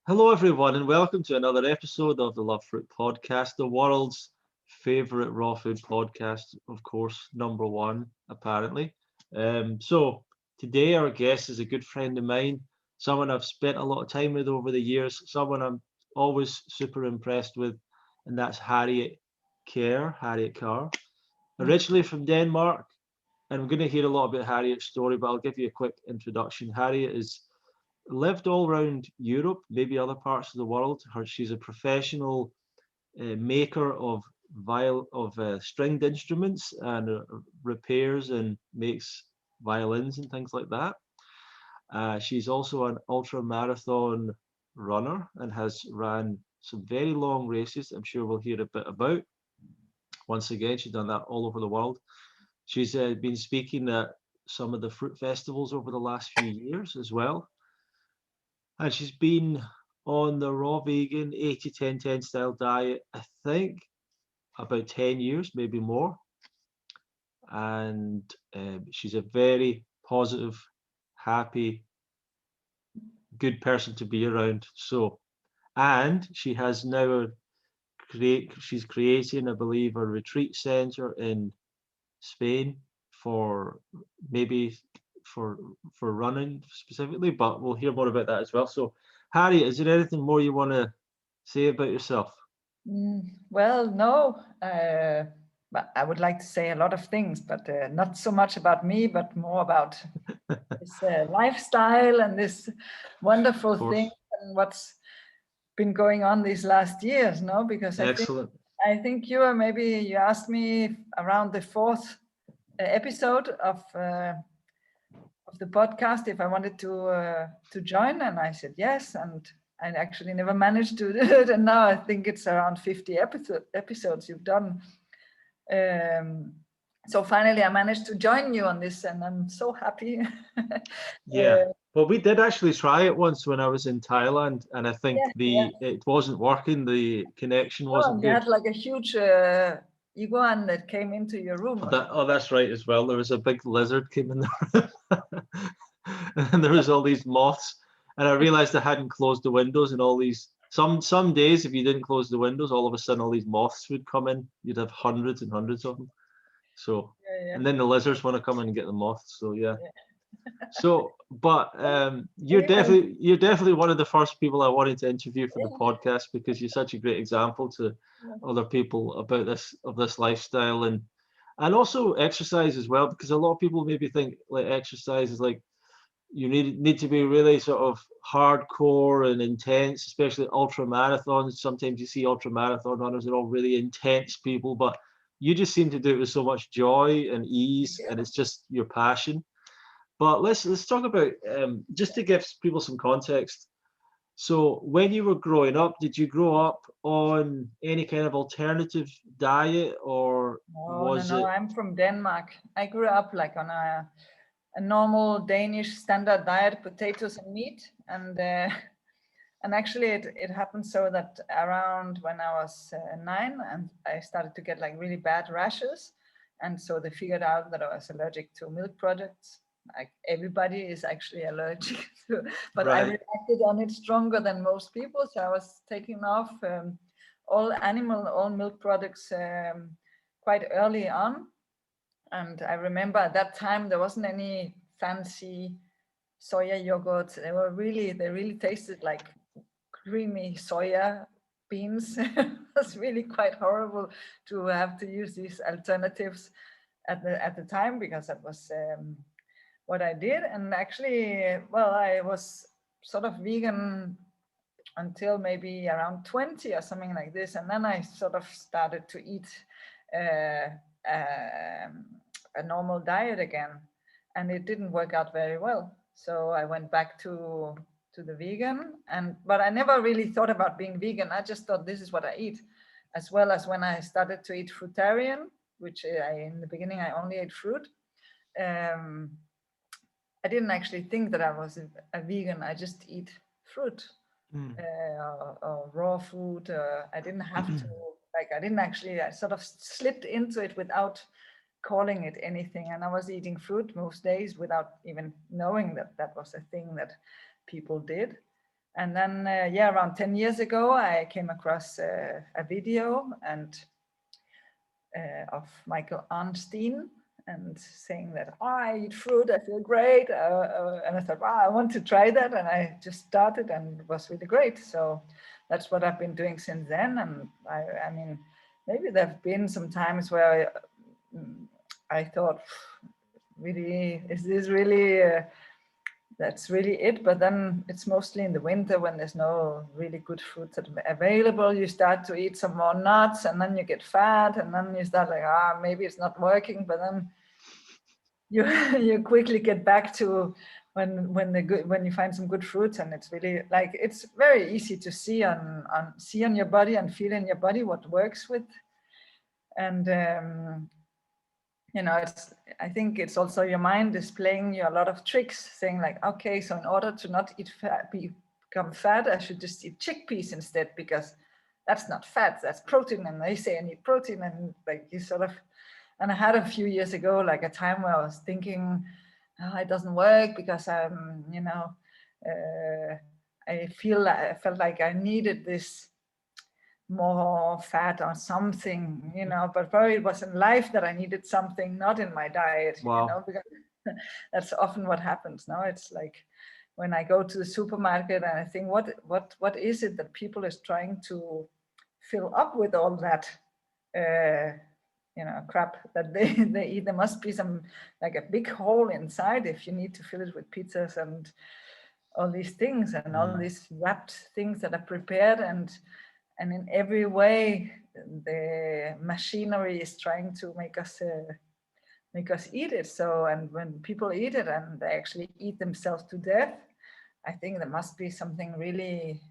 Hello, everyone, and welcome to another episode of the Love Fruit Podcast, the world's favorite raw food podcast, of course, number one, apparently. So, today our guest is a good friend of mine, someone I've spent a lot of time with over the years, someone I'm always super impressed with, and that's Harriet Kjaer, originally from Denmark. And we're going to hear a lot about Harriet's story, but I'll give you a quick introduction. Harriet is lived all around Europe, maybe other parts of the world. She's a professional maker of stringed instruments and repairs and makes violins and things like that. She's also an ultra marathon runner and has ran some very long races. I'm sure we'll hear a bit about. Once again, she's done that all over the world. She's been speaking at some of the fruit festivals over the last few years as well. And she's been on the raw vegan 80-10-10 style diet, I think about 10 years, maybe more. And she's a very positive, happy, good person to be around. So, and she has now she's creating, I believe, a retreat center in Spain for maybe for running specifically, but we'll hear more about that as well. So, Harriet, is there anything more you want to say about yourself? Well, no, but I would like to say a lot of things, but not so much about me, but more about this lifestyle and this wonderful thing and what's been going on these last years, no? Because Excellent. I think you asked me around the fourth episode of the podcast if I wanted to join, and I said yes, and I actually never managed to do it, and now I think it's around 50 episodes you've done. So finally I managed to join you on this, and I'm so happy. Yeah. Well, we did actually try it once when I was in Thailand, and I think it wasn't working. The connection wasn't you good. had like a huge iguan that came into your room. That's right as well. There was a big lizard came in the room, and there was all these moths. And I realized I hadn't closed the windows, and all these some days if you didn't close the windows, all of a sudden all these moths would come in. You'd have hundreds and hundreds of them. So, and then the lizards want to come in and get the moths. So yeah. So, but you're definitely one of the first people I wanted to interview for the podcast because you're such a great example to other people about this lifestyle and also exercise as well, because a lot of people maybe think like exercise is like you need to be really sort of hardcore and intense, especially ultra marathons. Sometimes you see ultra marathon runners, they're all really intense people, but you just seem to do it with so much joy and ease, and it's just your passion. But let's talk about just to give people some context. So when you were growing up, did you grow up on any kind of alternative diet, or was No, it? I'm from Denmark. I grew up like on a normal Danish standard diet, potatoes and meat, and actually it happened so that around when I was 9, and I started to get like really bad rashes, and so they figured out that I was allergic to milk products. Like everybody is actually allergic to, but I reacted on it stronger than most people, so I was taking off all milk products quite early on. And I remember at that time there wasn't any fancy soya yogurts. They really tasted like creamy soya beans. It was really quite horrible to have to use these alternatives at the time, because that was what I did. And actually, well, I was sort of vegan until maybe around 20 or something like this, and then I sort of started to eat a normal diet again, and it didn't work out very well. So I went back to the vegan, but I never really thought about being vegan. I just thought this is what I eat, as well as when I started to eat fruitarian, which in the beginning I only ate fruit. I didn't actually think that I was a vegan. I just eat fruit or raw food. I didn't have to, I didn't actually, I sort of slipped into it without calling it anything. And I was eating fruit most days without even knowing that that was a thing that people did. And then, around 10 years ago, I came across a video of Michael Arnstein, and saying that, oh, I eat fruit, I feel great. And I thought, wow, I want to try that. And I just started, and it was really great. So that's what I've been doing since then. And I mean, maybe there have been some times where I thought, really, is this really, that's really it? But then it's mostly in the winter when there's no really good fruits available. You start to eat some more nuts, and then you get fat, and then you start like, maybe it's not working. But then you quickly get back to when you find some good fruits, and it's really like, it's very easy to see on your body and feel in your body what works with. And I think it's also your mind is playing you a lot of tricks, saying like, okay, so in order to not eat fat, become fat, I should just eat chickpeas instead, because that's not fat, that's protein. And they say I need protein, and like you sort of. And I had a few years ago, like a time where I was thinking, it doesn't work because I'm, I felt like I needed this more fat or something, but probably it was in life that I needed something, not in my diet, Wow. because that's often what happens. Now it's like when I go to the supermarket and I think, what is it that people is trying to fill up with all that, crap that they eat? There must be some, like a big hole inside if you need to fill it with pizzas and all these things and all these wrapped things that are prepared, and in every way the machinery is trying to make us eat it. So, and when people eat it and they actually eat themselves to death, I think there must be something really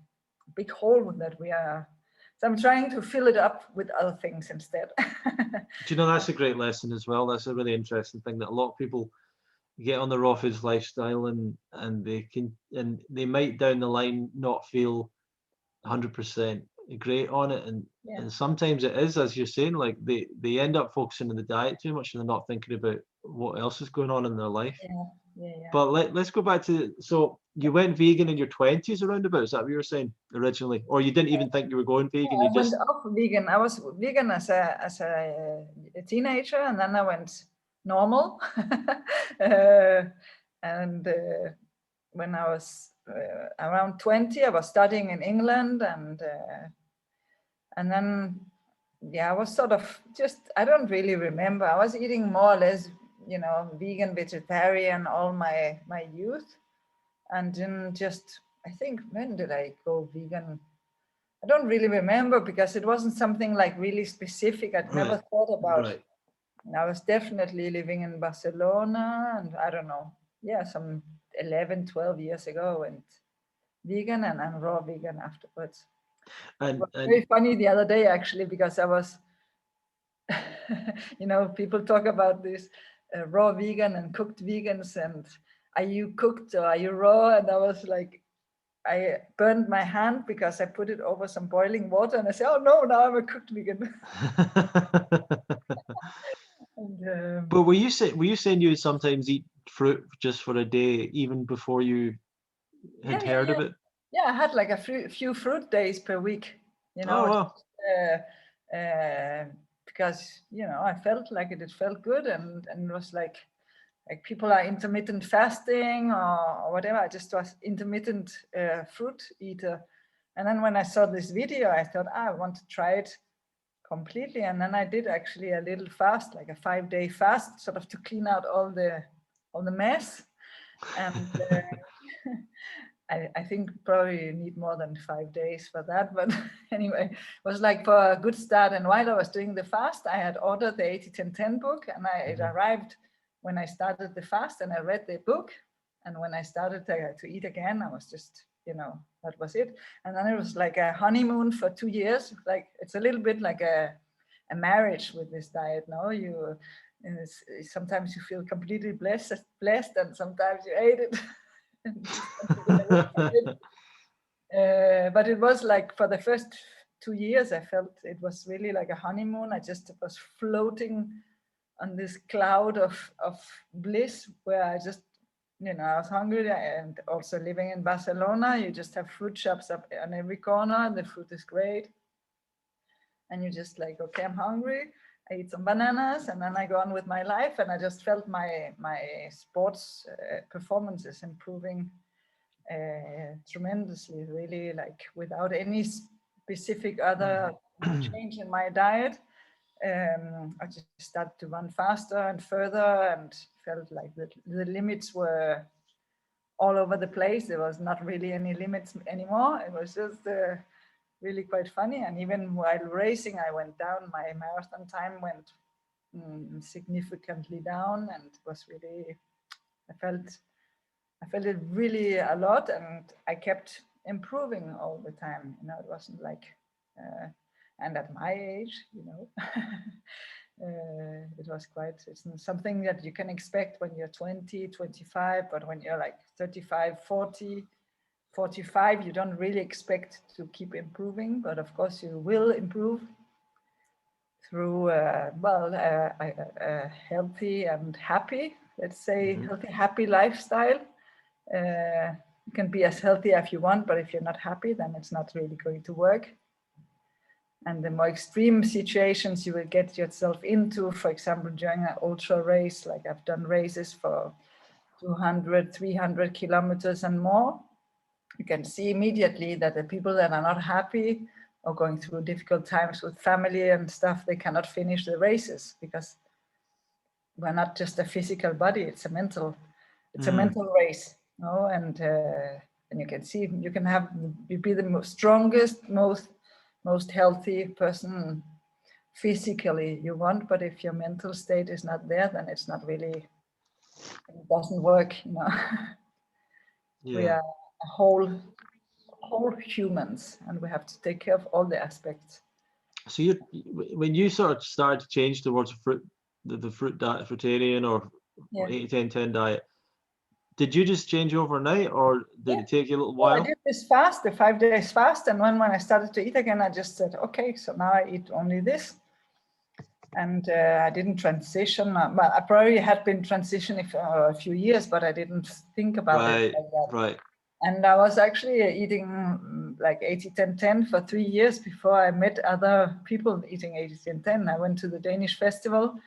big hole that we are. So I'm trying to fill it up with other things instead. Do you know, that's a great lesson as well. That's a really interesting thing, that a lot of people get on the raw foods lifestyle, and they might down the line not feel 100% great on it, and sometimes it is, as you're saying, like they end up focusing on the diet too much, and they're not thinking about what else is going on in their life. But let's go back to, so you went vegan in your 20s around about, is that what you were saying originally? Or you didn't even think you were going vegan? I went off vegan. I was vegan as a teenager, and then I went normal. And when I was around 20, I was studying in England, and then I was sort of just, I don't really remember. I was eating more or less, vegan, vegetarian all my youth, and then just, I think, when did I go vegan? I don't really remember, because it wasn't something like really specific. I'd never thought about. Right. I was definitely living in Barcelona, and I don't know, some 11, 12 years ago, went vegan and raw vegan afterwards. And it was very funny the other day, actually, because I was, people talk about this raw vegan and cooked vegans, and are you cooked or are you raw? And I was like, I burned my hand because I put it over some boiling water, and I said, oh no, now I'm a cooked vegan. And, but were you saying you would sometimes eat fruit just for a day, even before you had heard of it? Yeah, I had like a few fruit days per week, Oh, wow. Because I felt like it felt good, and it was like people are intermittent fasting or whatever. I just was intermittent fruit eater. And then when I saw this video, I thought, I want to try it completely. And then I did actually a little fast, like a 5-day fast, sort of to clean out all the mess. And I think probably you need more than 5 days for that. But anyway, it was like for a good start. And while I was doing the fast, I had ordered the 80-10-10 book, and it arrived when I started the fast, and I read the book. And when I started to eat again, I was just, that was it. And then it was like a honeymoon for 2 years. Like, it's a little bit like a marriage with this diet. No, sometimes you feel completely blessed, and sometimes you hate it. But it was like for the first 2 years, I felt it was really like a honeymoon. I just was floating on this cloud of bliss, where I just I was hungry, and also living in Barcelona, you just have fruit shops up on every corner. The fruit is great. And you're just like, okay, I'm hungry. I eat some bananas, and then I go on with my life. And I just felt my sports performances improving tremendously, really, like without any specific other change in my diet. I just started to run faster and further, and felt like the limits were all over the place. There was not really any limits anymore. It was just really quite funny. And even while racing, I went down. My marathon time went significantly down, and it was really, I felt it really a lot, and I kept improving all the time. It wasn't like, and at my age, it was it's something that you can expect when you're 20, 25, but when you're like 35, 40, 45, you don't really expect to keep improving, but of course you will improve through, a healthy and happy, let's say, healthy, happy lifestyle. You can be as healthy as you want, but if you're not happy, then it's not really going to work. And the more extreme situations you will get yourself into, for example, during an ultra race, like I've done races for 200, 300 kilometers and more, you can see immediately that the people that are not happy or going through difficult times with family and stuff, they cannot finish the races, because we're not just a physical body, it's a mental race. And you can see, you be the strongest, most healthy person physically you want, but if your mental state is not there, then it's not really, it doesn't work. We are whole humans, and we have to take care of all the aspects. So when you sort of started to change towards the fruit diet, fruitarian or 80-10-10 diet, did you just change overnight, or did it take you a little while? I did this fast, the 5 days fast, and when I started to eat again, I just said, okay, so now I eat only this. And I didn't transition. Well, I probably had been transitioning for a few years, but I didn't think about it like that. Right. And I was actually eating like 80-10-10 for 3 years before I met other people eating 80-10-10. I went to the Danish festival,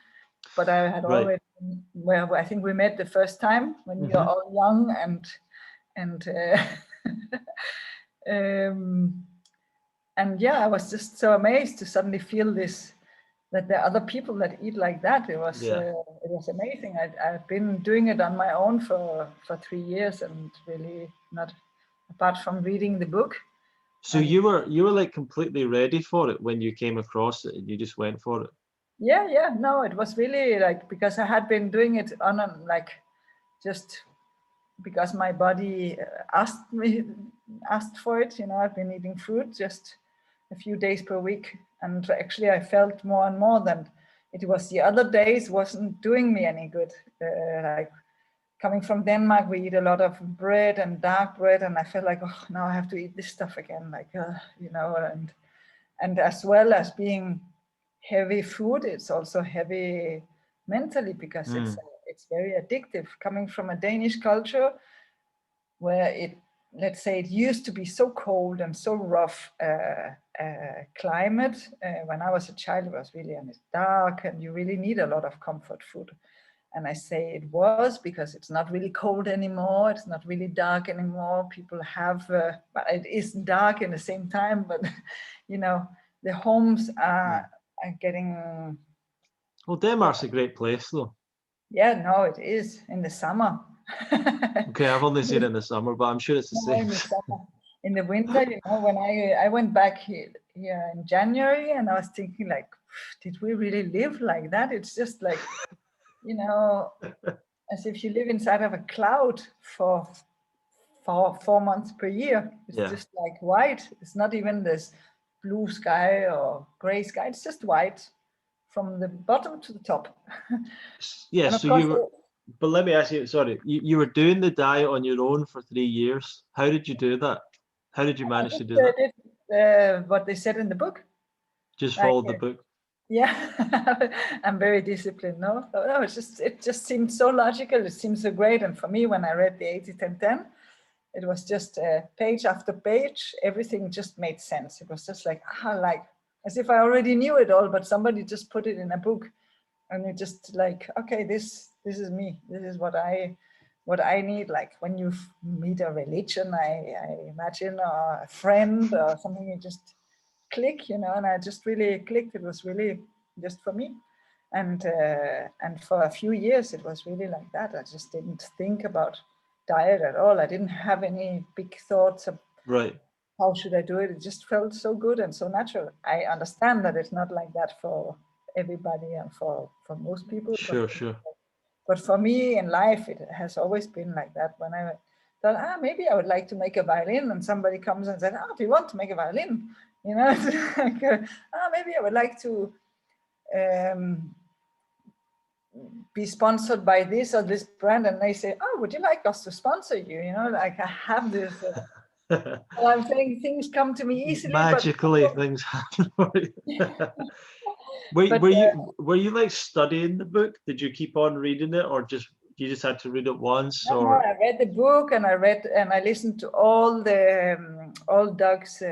but I had already, where I think we met the first time when you're all young and yeah, I was just so amazed to suddenly feel this, that there are other people that eat like that. It was amazing. I've been doing it on my own for 3 years, and really not, apart from reading the book. So you were like completely ready for it when you came across it, and you just went for it? Yeah. No, it was really like, because I had been doing it on like just because my body asked for it. I've been eating fruit just a few days per week, and actually I felt more and more that it was the other days wasn't doing me any good. Like coming from Denmark, we eat a lot of bread and dark bread, and I felt like, oh, now I have to eat this stuff again, like and as well as being heavy food, it's also heavy mentally, because it's very addictive. Coming from a Danish culture where let's say it used to be so cold and so rough climate. When I was a child, it was really, and it's dark, and you really need a lot of comfort food. And I say it was because it's not really cold anymore. It's not really dark anymore. People have, but it is dark in the same time. But the homes are getting. Well, Denmark's a great place, though. Yeah, no, it is in the summer. Okay, I've only seen it in the summer, but I'm sure it's the same. In the summer. In the winter, when I went back here in January, and I was thinking, like, did we really live like that? It's just like, as if you live inside of a cloud for 4 months per year. It's just like white. It's not even this blue sky or gray sky. It's just white from the bottom to the top. Yeah, so you were, but let me ask you, sorry, you were doing the diet on your own for 3 years. How did you do that? How did you manage to do that? What they said in the book. Just followed the book? Yeah, I'm very disciplined. No, it just seemed so logical. It seemed so great. And for me, when I read the 80-10-10, it was just page after page. Everything just made sense. It was just like, like as if I already knew it all, but somebody just put it in a book, and it just like, okay, this is me. This is what I need. Like when you meet a religion, I imagine, or a friend or something, you just click, and I just really clicked. It was really just for me, and for a few years it was really like that. I just didn't think about diet at all. I didn't have any big thoughts of Right. how should I do it. It just felt so good and so natural. I understand that it's not like that for everybody and for most people, Sure, sure. but for me in life, it has always been like that. When I thought, maybe I would like to make a violin, and somebody comes and said, do you want to make a violin? It's like, maybe I would like to be sponsored by this or this brand, and they say, would you like us to sponsor you? Like I have this. Well, I'm saying things come to me easily, Magically, things happen for you. Were you like studying the book? Did you keep on reading it, or you just had to read it once? No, Or I read the book, and I listened to all Doug's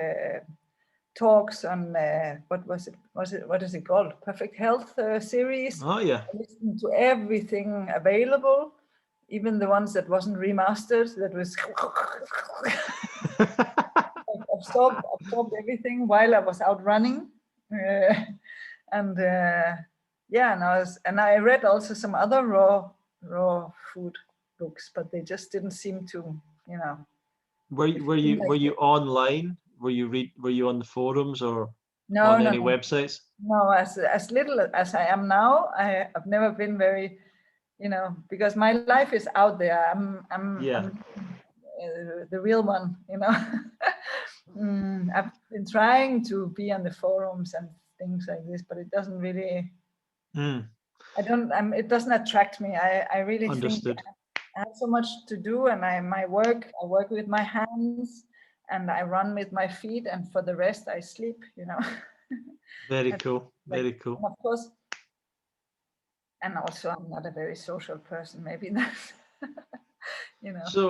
talks on what is it called? Perfect Health series. oh yeah, I listened to everything available, even the ones that wasn't remastered. That was absorbed everything while I was out running, and I read also some other raw food books, but they just didn't seem to, were you online? Were you on the forums or no, on no, any no, websites? no. As little as I am now, I've never been very, because my life is out there. Yeah. I'm the real one. I've been trying to be on the forums and things like this, but it doesn't really. Mm, It doesn't attract me. I really think understood. I have so much to do, and I work with my hands, and I run with my feet, and for the rest I sleep. Very And, cool. like, Very cool. and of course, and also I'm not a very social person. Maybe that's So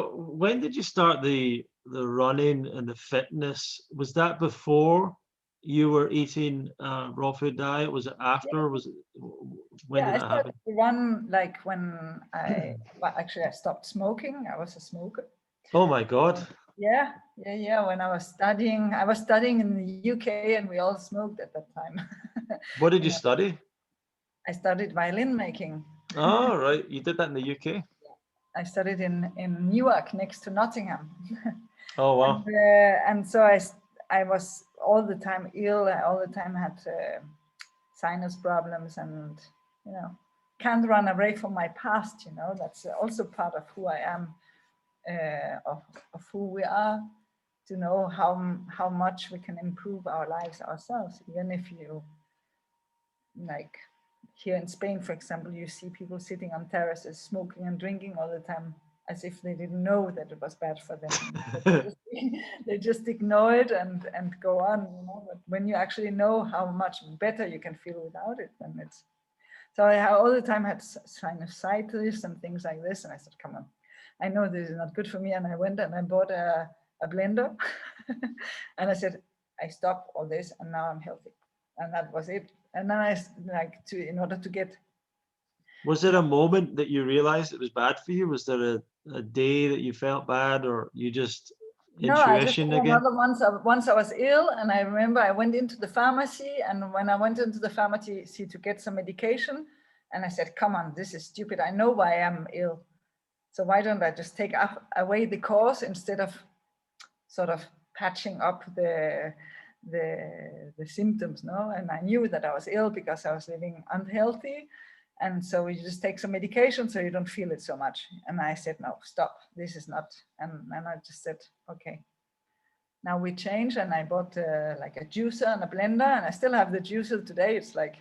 when did you start the running and the fitness? Was that before you were eating raw food diet? Was it after? Was it when Yeah, did I that started happen? to run like when I stopped smoking. I was a smoker. Oh my God. Yeah. When I was studying in the UK, and we all smoked at that time. What did you study? I studied violin making. Oh, right. You did that in the UK. I studied in Newark, next to Nottingham. Oh wow. And so I was all the time ill. I all the time had sinus problems, and can't run away from my past. That's also part of who I am, of who we are. To know how much we can improve our lives ourselves, even if you like here in Spain, for example, you see people sitting on terraces smoking and drinking all the time, as if they didn't know that it was bad for them. They just ignore it and go on. But when you actually know how much better you can feel without it, then it's. So I all the time had sinusitis and things like this, and I said, "Come on, I know this is not good for me." And I went and I bought a blender, and I said, "I stopped all this, and now I'm healthy." And that was it. And then in order to get. Was there a moment that you realized it was bad for you? Was there a day that you felt bad, or you just No, I just intuition had again? another once I was ill, and I remember I went into the pharmacy, and when I went into the pharmacy to get some medication, and I said, "Come on, this is stupid. I know why I'm ill. So why don't I just take away the cause instead of sort of patching up the symptoms?" No, and I knew that I was ill because I was living unhealthy, and so you just take some medication so you don't feel it so much. And I said, "No, stop. This is not." And I just said, "Okay." Now we change, and I bought like a juicer and a blender, and I still have the juicer today. It's like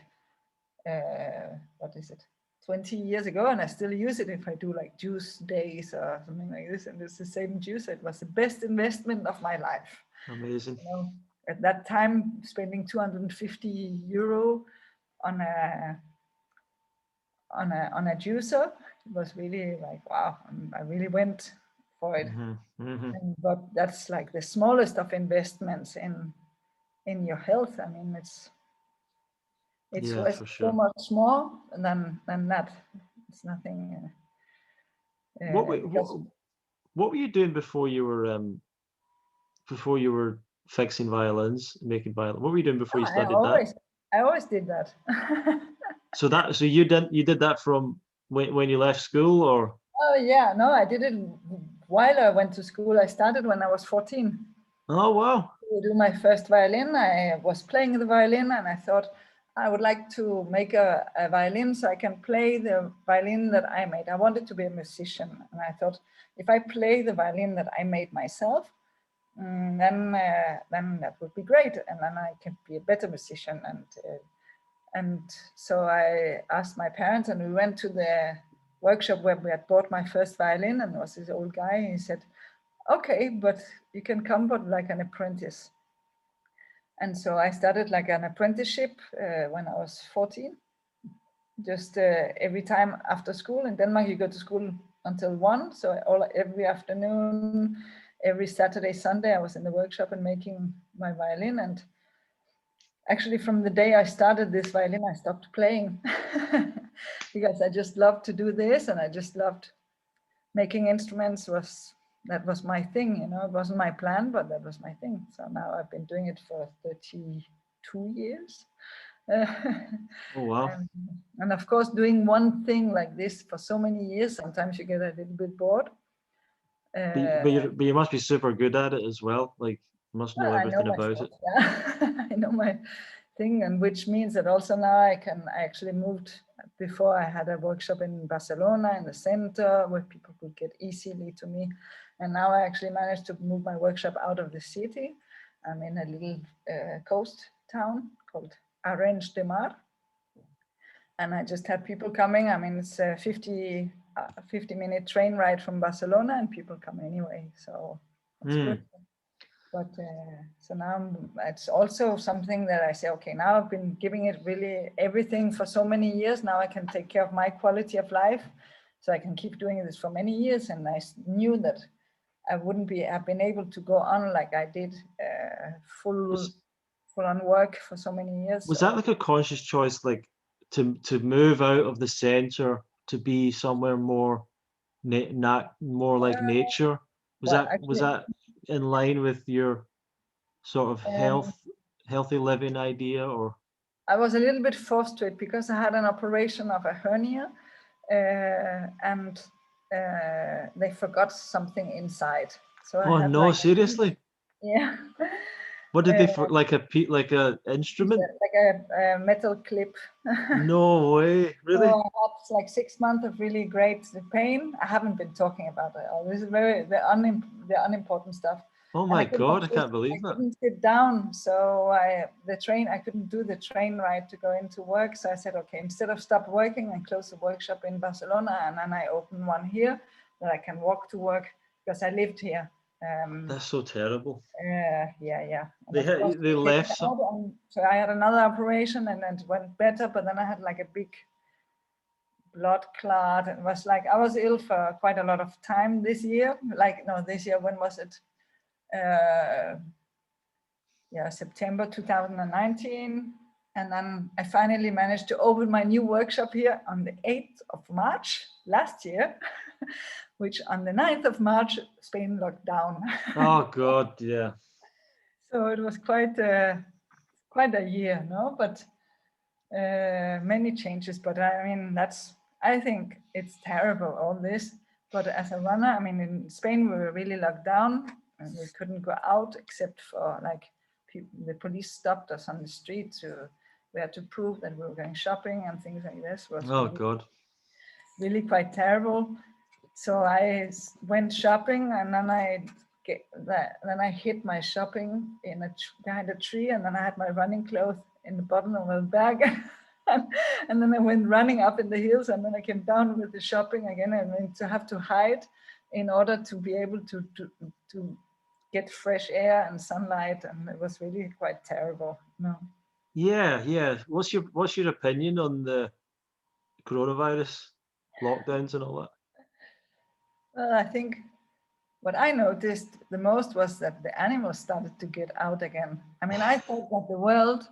what is it, 20 years ago, and I still use it if I do like juice days or something like this, and it's the same juicer. It was the best investment of my life. Amazing. At that time, spending €250 on a juicer. It was really like, wow, I really went for it. But that's like the smallest of investments in your health. I mean, it's Yeah, was for so sure. much more than that. It's nothing. What were, Because what were you doing before you were fixing violins, making violin? What were you doing before you I studied that? always did that. So you did that from when you left school, or? Oh yeah, no, I did it while I went to school. I started when I was 14 Oh wow. to do my first violin. I was playing the violin and I thought I would like to make a violin so I can play the violin that I made. I wanted to be a musician, and I thought if I play the violin that I made myself, then that would be great, and then I can be a better musician. And so I asked my parents, and we went to the workshop where we had bought my first violin, and there was this old guy, and he said, okay, but you can come but like an apprentice. And so I started like an apprenticeship when I was 14. Just every time after school in Denmark, you go to school until 1. So every afternoon, every Saturday, Sunday, I was in the workshop and making my violin. And actually, from the day I started this violin, I stopped playing because I just loved to do this, and I just loved making instruments. That was my thing, you know. It wasn't my plan, but that was my thing. So now I've been doing it for 32 years. Oh wow. And of course, doing one thing like this for so many years, sometimes you get a little bit bored. But you must be super good at it as well. Like, you must know I know everything my about stuff. it. Yeah. I know my thing, and which means that also now I actually moved. Before, I had a workshop in Barcelona in the center where people could get easily to me, and now I actually managed to move my workshop out of the city. I'm in a little coast town called Arenys de Mar, and I just have people coming. I mean, it's a 50-minute train ride from Barcelona, and people come anyway, so it's good. But so now it's also something that I say, okay, now I've been giving it really everything for so many years. Now I can take care of my quality of life, so I can keep doing this for many years. And I knew that I wouldn't have been able to go on like I did full on work for so many years. Was So that like a conscious choice, like to move out of the center to be somewhere more more like nature? well, Was actually, that in line with your sort of um, healthy living idea, or? I was a little bit forced to it because I had an operation of a hernia, and they forgot something inside. So I Oh had no, like seriously? yeah, What did they for like a instrument? like a metal clip. No way, So really? I had like 6 months of really great pain. I haven't been talking about it. All this is the unimportant stuff. Oh And my God, I can't believe I that. couldn't sit down. So I couldn't do the train ride to go into work. So I said, okay, instead of stop working and close the workshop in Barcelona, and then I open one here that I can walk to work because I lived here. That's so terrible. Yeah. And of course, They they came left some. out, and so I had another operation, and it went better. But then I had like a big blood clot, and was like I was ill for quite a lot of time this year. Like no, this year, when was it? September 2019. And then I finally managed to open my new workshop here on the 8th of March last year, which on the 9th of March, Spain locked down. Oh God, yeah. So it was quite a year, no? But many changes. But I mean, I think it's terrible, all this. But as a runner, I mean, in Spain, we were really locked down and we couldn't go out except for like the police stopped us on the street. We had to prove that we were going shopping and things like this. Was Oh God. really quite terrible. So I went shopping, and then I hid my shopping behind a tree, and then I had my running clothes in the bottom of my bag. And then I went running up in the hills, and then I came down with the shopping again, and then to have to hide in order to be able to get fresh air and sunlight, and it was really quite terrible. No. Yeah. What's your opinion on the coronavirus lockdowns and all that? Well, I think what I noticed the most was that the animals started to get out again. I mean, I thought that the world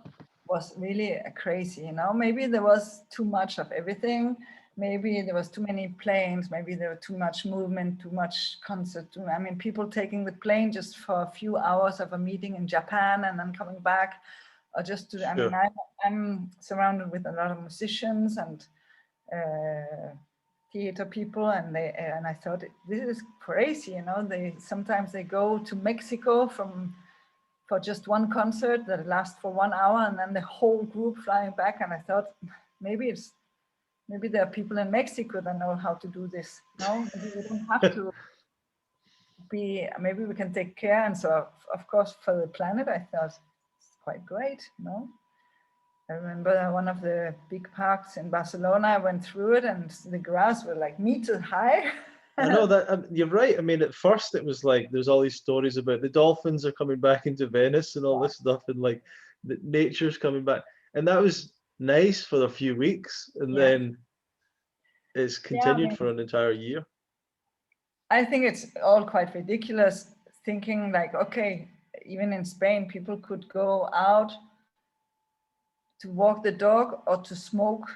was really crazy, you know, maybe there was too much of everything. Maybe there was too many planes, maybe there was too much movement, too much concert. I mean, people taking the plane just for a few hours of a meeting in Japan and then coming back, or just to, I mean, Sure. I'm surrounded with a lot of musicians and theater people, and I thought this is crazy, you know. They sometimes they go to Mexico for just one concert that lasts for 1 hour, and then the whole group flying back. And I thought maybe there are people in Mexico that know how to do this. No, maybe we don't have to be. Maybe we can take care. And so of course for the planet, I thought it's quite great. No. I remember one of the big parks in Barcelona. I went through it, and the grass were like meters high. I know that you're right. I mean, at first it was like there's all these stories about the dolphins are coming back into Venice and all this stuff, and like the nature's coming back, and that was nice for a few weeks, and Yeah, then it's yeah. I continued mean, for an entire year. I think it's all quite ridiculous thinking like, okay, even in Spain, people could go out to walk the dog or to smoke.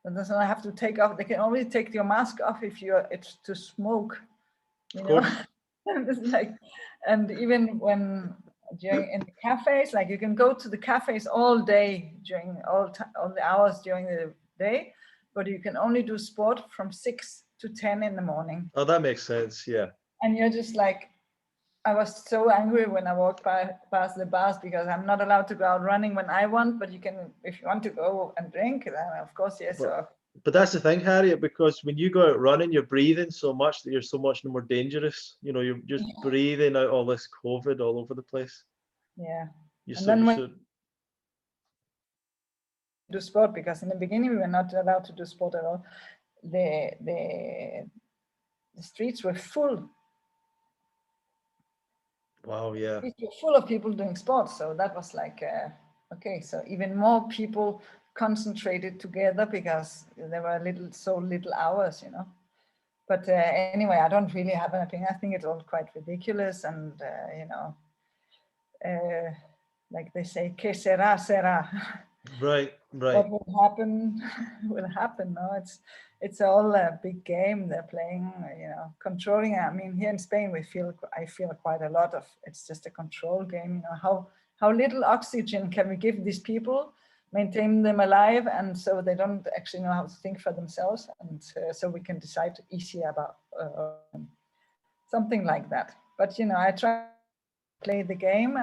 And doesn't have to take off. They can only take your mask off if it's to smoke, Of you know. course. It's like, and even when during in the cafes, like you can go to the cafes all day during all the hours during the day, but you can only do sport from 6 to 10 in the morning. Oh, that makes sense. Yeah. And you're just like, I was so angry when I walked past the bars because I'm not allowed to go out running when I want, but you can, if you want to go and drink, then of course, yes. But but that's the thing, Harriet, because when you go out running, you're breathing so much that you're so much more dangerous. You know, you're just breathing out all this COVID all over the place. Yeah. You're And so then you're when so you do sport, because in the beginning we were not allowed to do sport at all, the streets were full. wow, yeah. Streets were full of people doing sports. So that was like, okay, so even more people concentrated together because there were so little hours, you know. But anyway, I don't really have an opinion. I think it's all quite ridiculous, and you know, like they say, "Que sera, sera." Right. What will happen will happen. No, it's all a big game they're playing. You know, controlling. I mean, here in Spain, I feel quite a lot of. It's just a control game. You know, how little oxygen can we give these people, maintain them alive, and so they don't actually know how to think for themselves, and so we can decide easier about something like that. But you know, I try to play the game,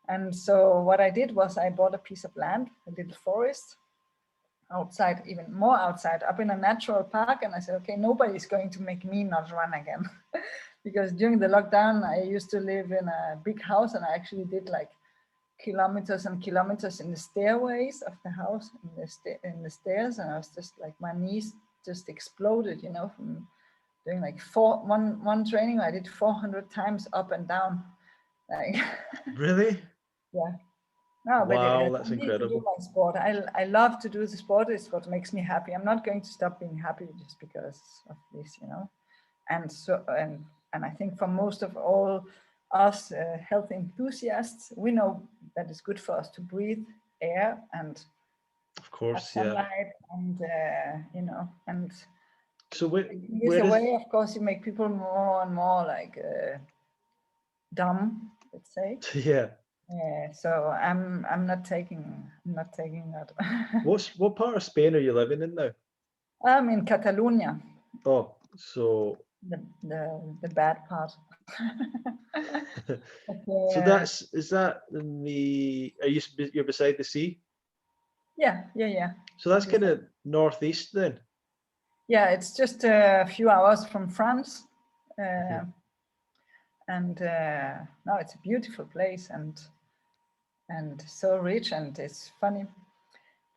and so what I did was I bought a piece of land, a little forest outside, even more outside, up in a natural park, and I said, okay, nobody's going to make me not run again. Because during the lockdown, I used to live in a big house, and I actually did like kilometers and kilometers in the stairways of the house, in the stairs, and I was just like, my knees just exploded, you know, from doing like one training I did 400 times up and down, like Really? yeah. No, but Wow, I that's need to do incredible. my sport. I love to do the sport. It's what makes me happy. I'm not going to stop being happy just because of this, you know. And so and I think for most of all us health enthusiasts, we know that it's good for us to breathe air and Of have course, yeah. sunlight, and you know, and So taking this where is away, of course, you make people more and more like dumb, let's say. yeah. So I'm not taking that. What part of Spain are you living in now? I'm in Catalonia, Oh, so the bad part. But, so is that in the you're beside the sea? yeah. So that's kind of northeast then. Yeah, it's just a few hours from France, Mhm. and no, it's a beautiful place and so rich, and it's funny.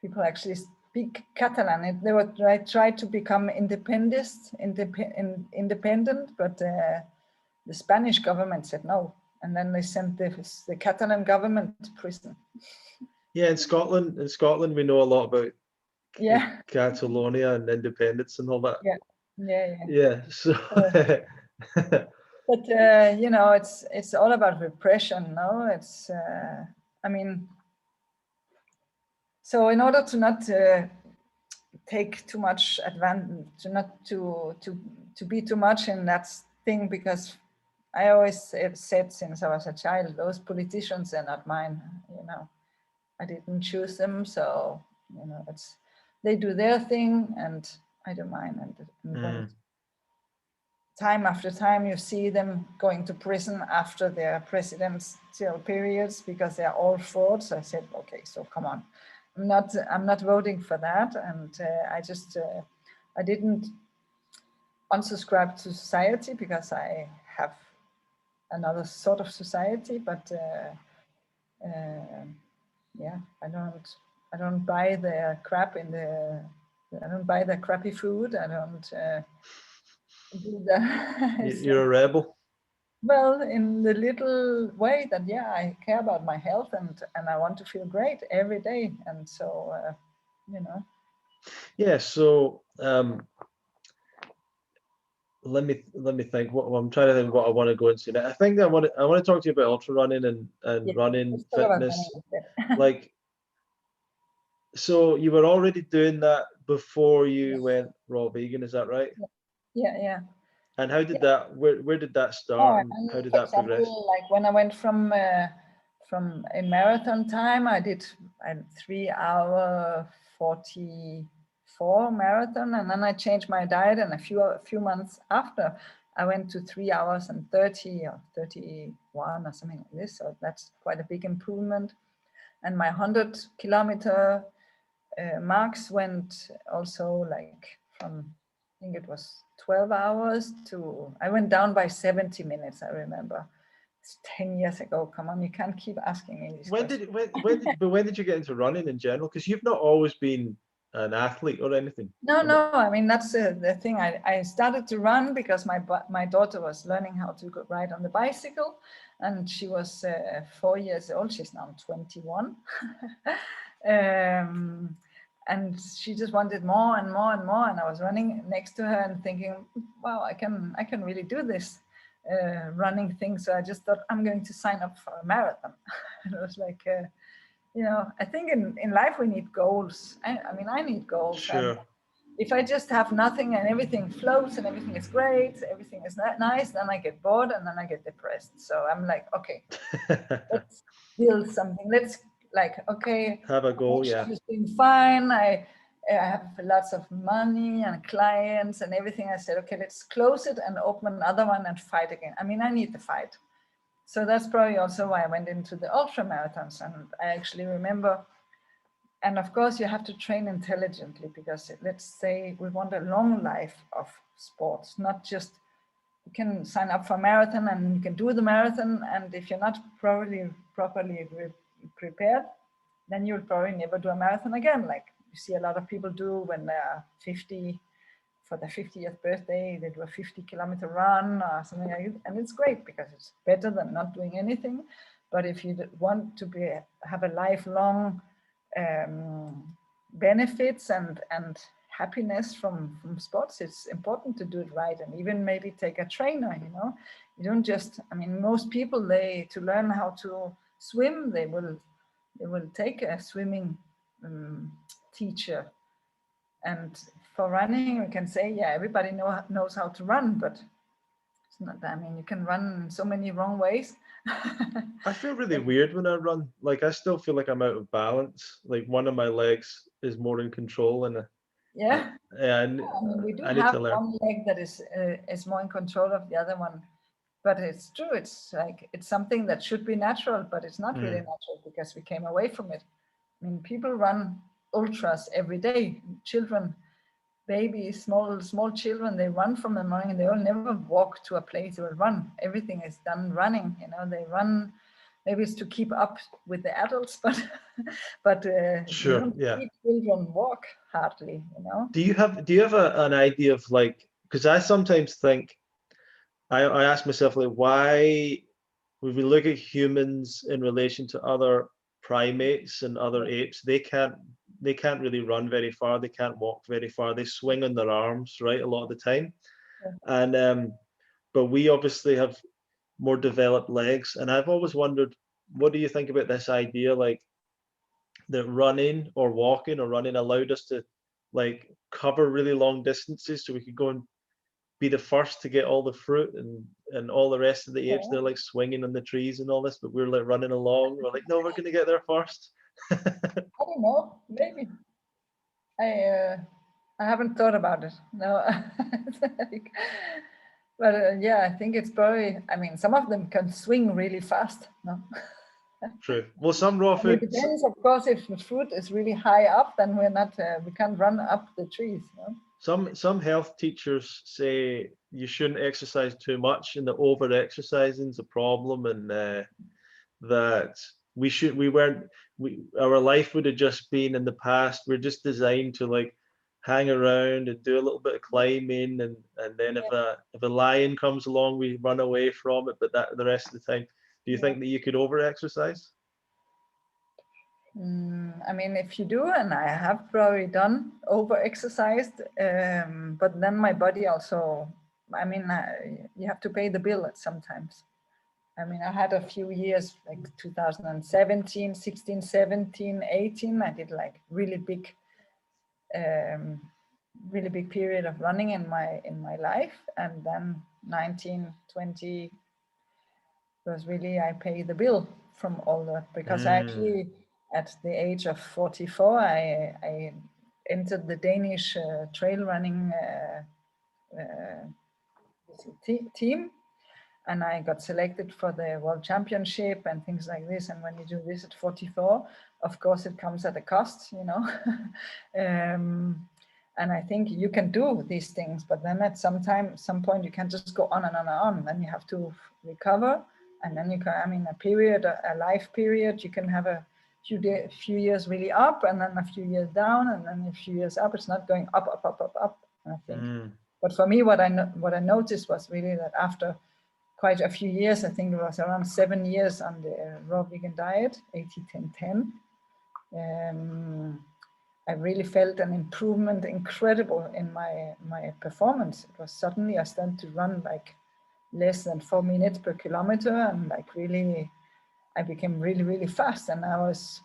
People actually speak Catalan. They were tried to become independent, but the Spanish government said no, and then they sent the Catalan government to prison. Yeah, in Scotland, we know a lot about Yeah, Catalonia and independence and all that. yeah, yeah. Yeah, so But it's all about repression, no? It's I mean, so in order to not take too much advantage, to not to be too much in that thing, because I always have said since I was a child, those politicians are not mine. I didn't choose them, so it's they do their thing and I do mine. And when time after time you see them going to prison after their presidential periods because they are all frauds, I said, okay, so come on, I'm not voting for that. And I didn't unsubscribe to society because I have another sort of society, but yeah, I don't buy their crap I don't buy the crappy food. I don't do the you're a rebel. well, in the little way that, yeah, I care about my health and I want to feel great every day. And so, Yeah, so let me think. What I'm trying to think what I want to go into now. I think I want to talk to you about ultra running and yeah, running let's talk about running fitness. instead. Like, so you were already doing that before you went raw vegan, is that right? Yeah. And how did Yeah. that? Where did that start, and And how did for that progress? example, like when I went from a marathon time, I did a 3 hour 44 marathon, and then I changed my diet. And a few months after, I went to 3 hours and 30 or 31 or something like this. So that's quite a big improvement. And my 100 kilometer marks went also like from, I think it was 12 hours to, I went down by 70 minutes, I remember. It's 10 years ago. Come on, you can't keep asking me these questions. When did you get into running in general? Because you've not always been an athlete or anything. No. I mean, that's the thing. I started to run because my daughter was learning how to ride on the bicycle, and she was 4 years old. She's now 21. And she just wanted more and more and more. And I was running next to her and thinking, wow, I can really do this running thing. So I just thought I'm going to sign up for a marathon. And it was like, I think in life we need goals. I mean, I need goals. Sure. And if I just have nothing and everything floats and everything is great, everything is nice, then I get bored and then I get depressed. So I'm like, okay, let's build something. Let's okay, Have a goal, yeah. is doing fine. I have lots of money and clients and everything. I said, okay, let's close it and open another one and fight again. I mean, I need the fight. So that's probably also why I went into the ultra marathons. And I actually remember, and of course you have to train intelligently, because let's say we want a long life of sports, not just, you can sign up for a marathon and you can do the marathon, and if you're not properly prepared, then you'll probably never do a marathon again. Like you see a lot of people do when they're 50, for their 50th birthday, they do a 50-kilometer run or something like that. And it's great because it's better than not doing anything. But if you want to have a lifelong benefits and happiness from sports, it's important to do it right, and even maybe take a trainer. You don't just, I mean, most people, to learn how to swim, they will take a swimming teacher. And for running, we can say, yeah, everybody knows how to run, but it's not, I mean, you can run in so many wrong ways. I feel really weird when I run. Like, I still feel like I'm out of balance. Like, one of my legs is more in control, and Yeah. I mean, we do need have to learn. one leg that is more in control of the other one, but it's true. It's like, it's something that should be natural, but it's not really natural because we came away from it. I mean, people run ultras every day. Children, babies, small children, they run from the morning. They will never walk to a place. They will run. Everything is done running. They run. Maybe it's to keep up with the adults, but you Sure, don't yeah. see children walk hardly. Do you have an idea of, like, because I sometimes think, I ask myself, like, why, when we look at humans in relation to other primates and other apes, they can't really run very far. They can't walk very far. They swing on their arms, right, a lot of the time. And but we obviously have more developed legs. And I've always wondered, what do you think about this idea, like that running or walking or running allowed us to like cover really long distances, so we could go and be the first to get all the fruit, and all the rest of the apes, they're like swinging on the trees and all this, but we're like running along. We're like, no, we're going to get there first. I don't know, maybe. I haven't thought about it. No. But yeah, I think it's probably, I mean, some of them can swing really fast. No? True. Well, some raw It food, depends, of course, if the fruit is really high up, then we're not, we can't run up the trees. No? some health teachers say you shouldn't exercise too much, and that over exercising is a problem, and that our life would have just been, in the past, we're just designed to like hang around and do a little bit of climbing, and then if a lion comes along, we run away from it, but that the rest of the time. Do you think that you could over exercise? I mean, if you do, and I have probably done over exercised, but then my body also, I mean, you have to pay the bill at sometimes. I mean, I had a few years, like 2017, 16, 17, 18, I did like really big period of running in my life. And then 19, 20 was really, I pay the bill from all that, because I actually, at the age of 44, I entered the Danish trail running team, and I got selected for the World Championship and things like this. And when you do this at 44, of course, it comes at a cost, you know. And I think you can do these things, but then at some point, you can't just go on and on and on. Then you have to recover, and then you can, I mean, a life period, you can have a few years really up, and then a few years down, and then a few years up. It's not going up, up, up, up, up, I think. But for me, what I noticed was really that after quite a few years, I think it was around 7 years on the raw vegan diet, 80-10-10. I really felt an improvement, incredible, in my performance. It was suddenly I started to run like less than 4 minutes per kilometer, and like really, I became really, really fast. And I was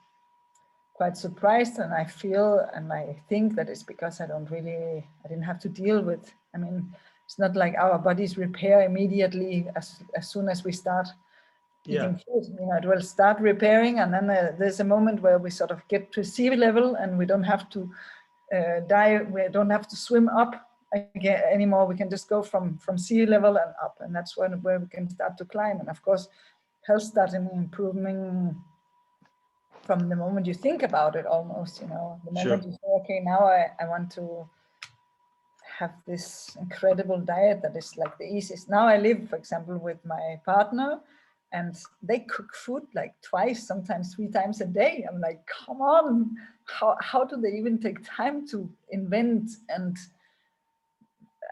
quite surprised, and I feel, and I think that it's because I didn't have to deal with, I mean, it's not like our bodies repair immediately as soon as we start eating food. You know, it will start repairing, and then there's a moment where we sort of get to sea level, and we don't have to die. We don't have to swim up again anymore. We can just go from sea level and up, and that's where we can start to climb. And of course, health started improving from the moment you think about it, almost. You know, the moment you say, okay, now I want to have this incredible diet that is like the easiest. Now I live, for example, with my partner, and they cook food like twice, sometimes 3 times a day. I'm like, come on, how do they even take time to invent? And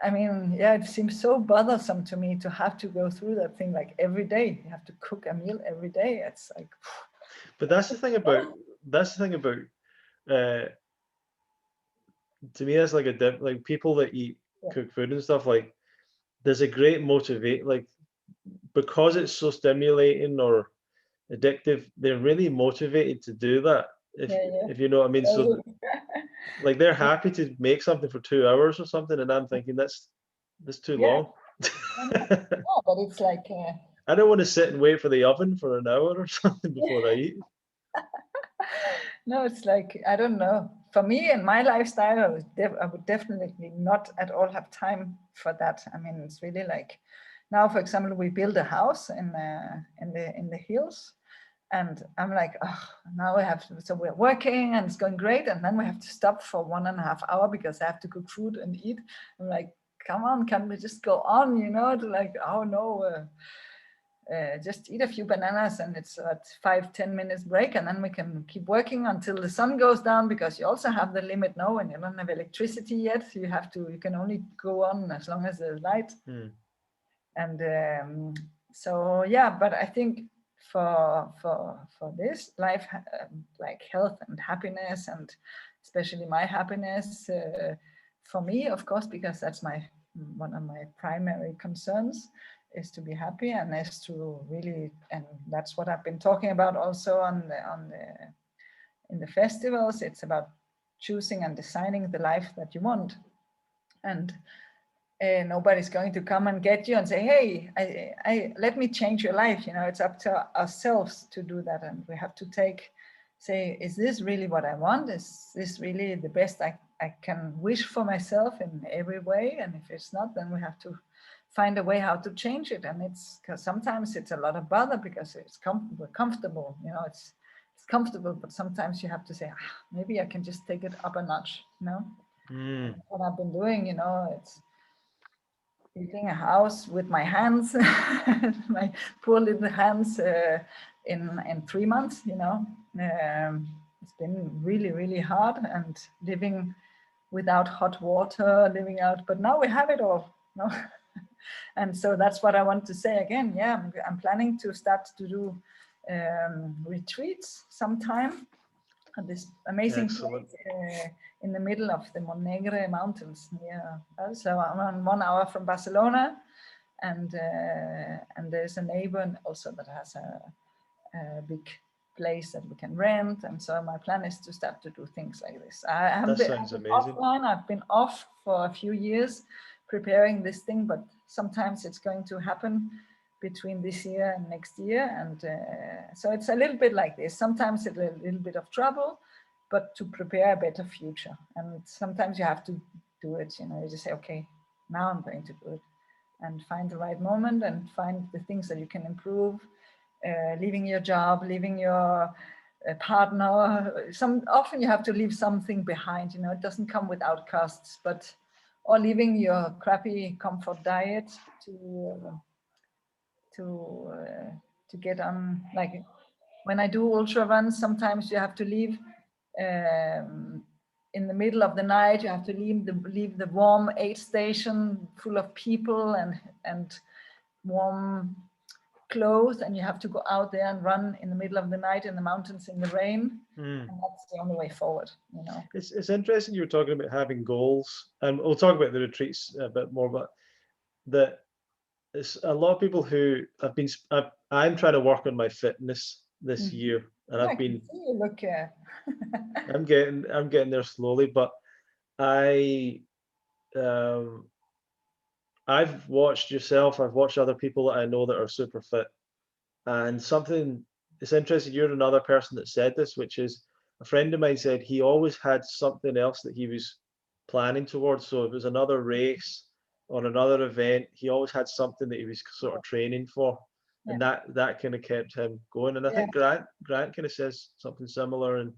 I mean, yeah, it seems so bothersome to me to have to go through that thing like every day. You have to cook a meal every day. It's like, but that's the thing about to me, that's like like people that eat cooked food and stuff, like there's a great motivate, like, because it's so stimulating or addictive, they're really motivated to do that, if you know what I mean. So like they're happy to make something for 2 hours or something, and I'm thinking that's too long. No, but it's like I don't want to sit and wait for the oven for an hour or something before I eat. No, it's like, I don't know. For me and my lifestyle, I would definitely not at all have time for that. I mean, it's really like, now, for example, we build a house in the hills, and I'm like, oh, now we have to, so we're working and it's going great, and then we have to stop for 1.5 hours because I have to cook food and eat. I'm like, come on, can we just go on? You know, to like, oh no. Just eat a few bananas, and it's a 5-10 minutes break, and then we can keep working until the sun goes down, because you also have the limit now, and you don't have electricity yet. You can only go on as long as there's light. And so yeah, but I think for this life, like health and happiness, and especially my happiness, for me, of course, because that's one of my primary concerns, is to be happy, and is to really, and that's what I've been talking about also in the festivals. It's about choosing and designing the life that you want, and nobody's going to come and get you and say, hey, I let me change your life. It's up to ourselves to do that, and we have to say, is this really what I want? Is this really the best I can wish for myself in every way? And if it's not, then we have to find a way how to change it. And it's because sometimes it's a lot of bother, because we're comfortable, it's comfortable, but sometimes you have to say, maybe I can just take it up a notch. What I've been doing, it's building a house with my hands, my poor little hands, in 3 months. It's been really, really hard, and living without hot water, living out. But now we have it all. And so that's what I want to say again. Yeah, I'm planning to start to do retreats sometime at this amazing place in the middle of the Monegre Mountains near us. So I'm on 1 hour from Barcelona, and there's a neighbor also that has a big place that we can rent. And so my plan is to start to do things like this. That sounds amazing. Offline. I've been off for a few years preparing this thing, but sometimes it's going to happen between this year and next year. And so it's a little bit like this. Sometimes it's a little bit of trouble, but to prepare a better future. And sometimes you have to do it, you just say, okay, now I'm going to do it, and find the right moment, and find the things that you can improve, leaving your job, leaving your partner. Often you have to leave something behind, it doesn't come without costs, or leaving your crappy comfort diet to get on. Like when I do ultra runs, sometimes you have to leave in the middle of the night. You have to leave the warm aid station full of people and warm clothes, and you have to go out there and run in the middle of the night in the mountains in the rain. And that's the only way forward. It's interesting you were talking about having goals, and we'll talk about the retreats a bit more, but that it's a lot of people who I'm trying to work on my fitness this year, and I can see you look I'm getting there slowly, but I've watched yourself, I've watched other people that I know that are super fit, and it's interesting, you're another person that said this, which is a friend of mine said he always had something else that he was planning towards. So if it was another race or another event, he always had something that he was sort of training for. And that kind of kept him going. And I think Grant kind of says something similar. And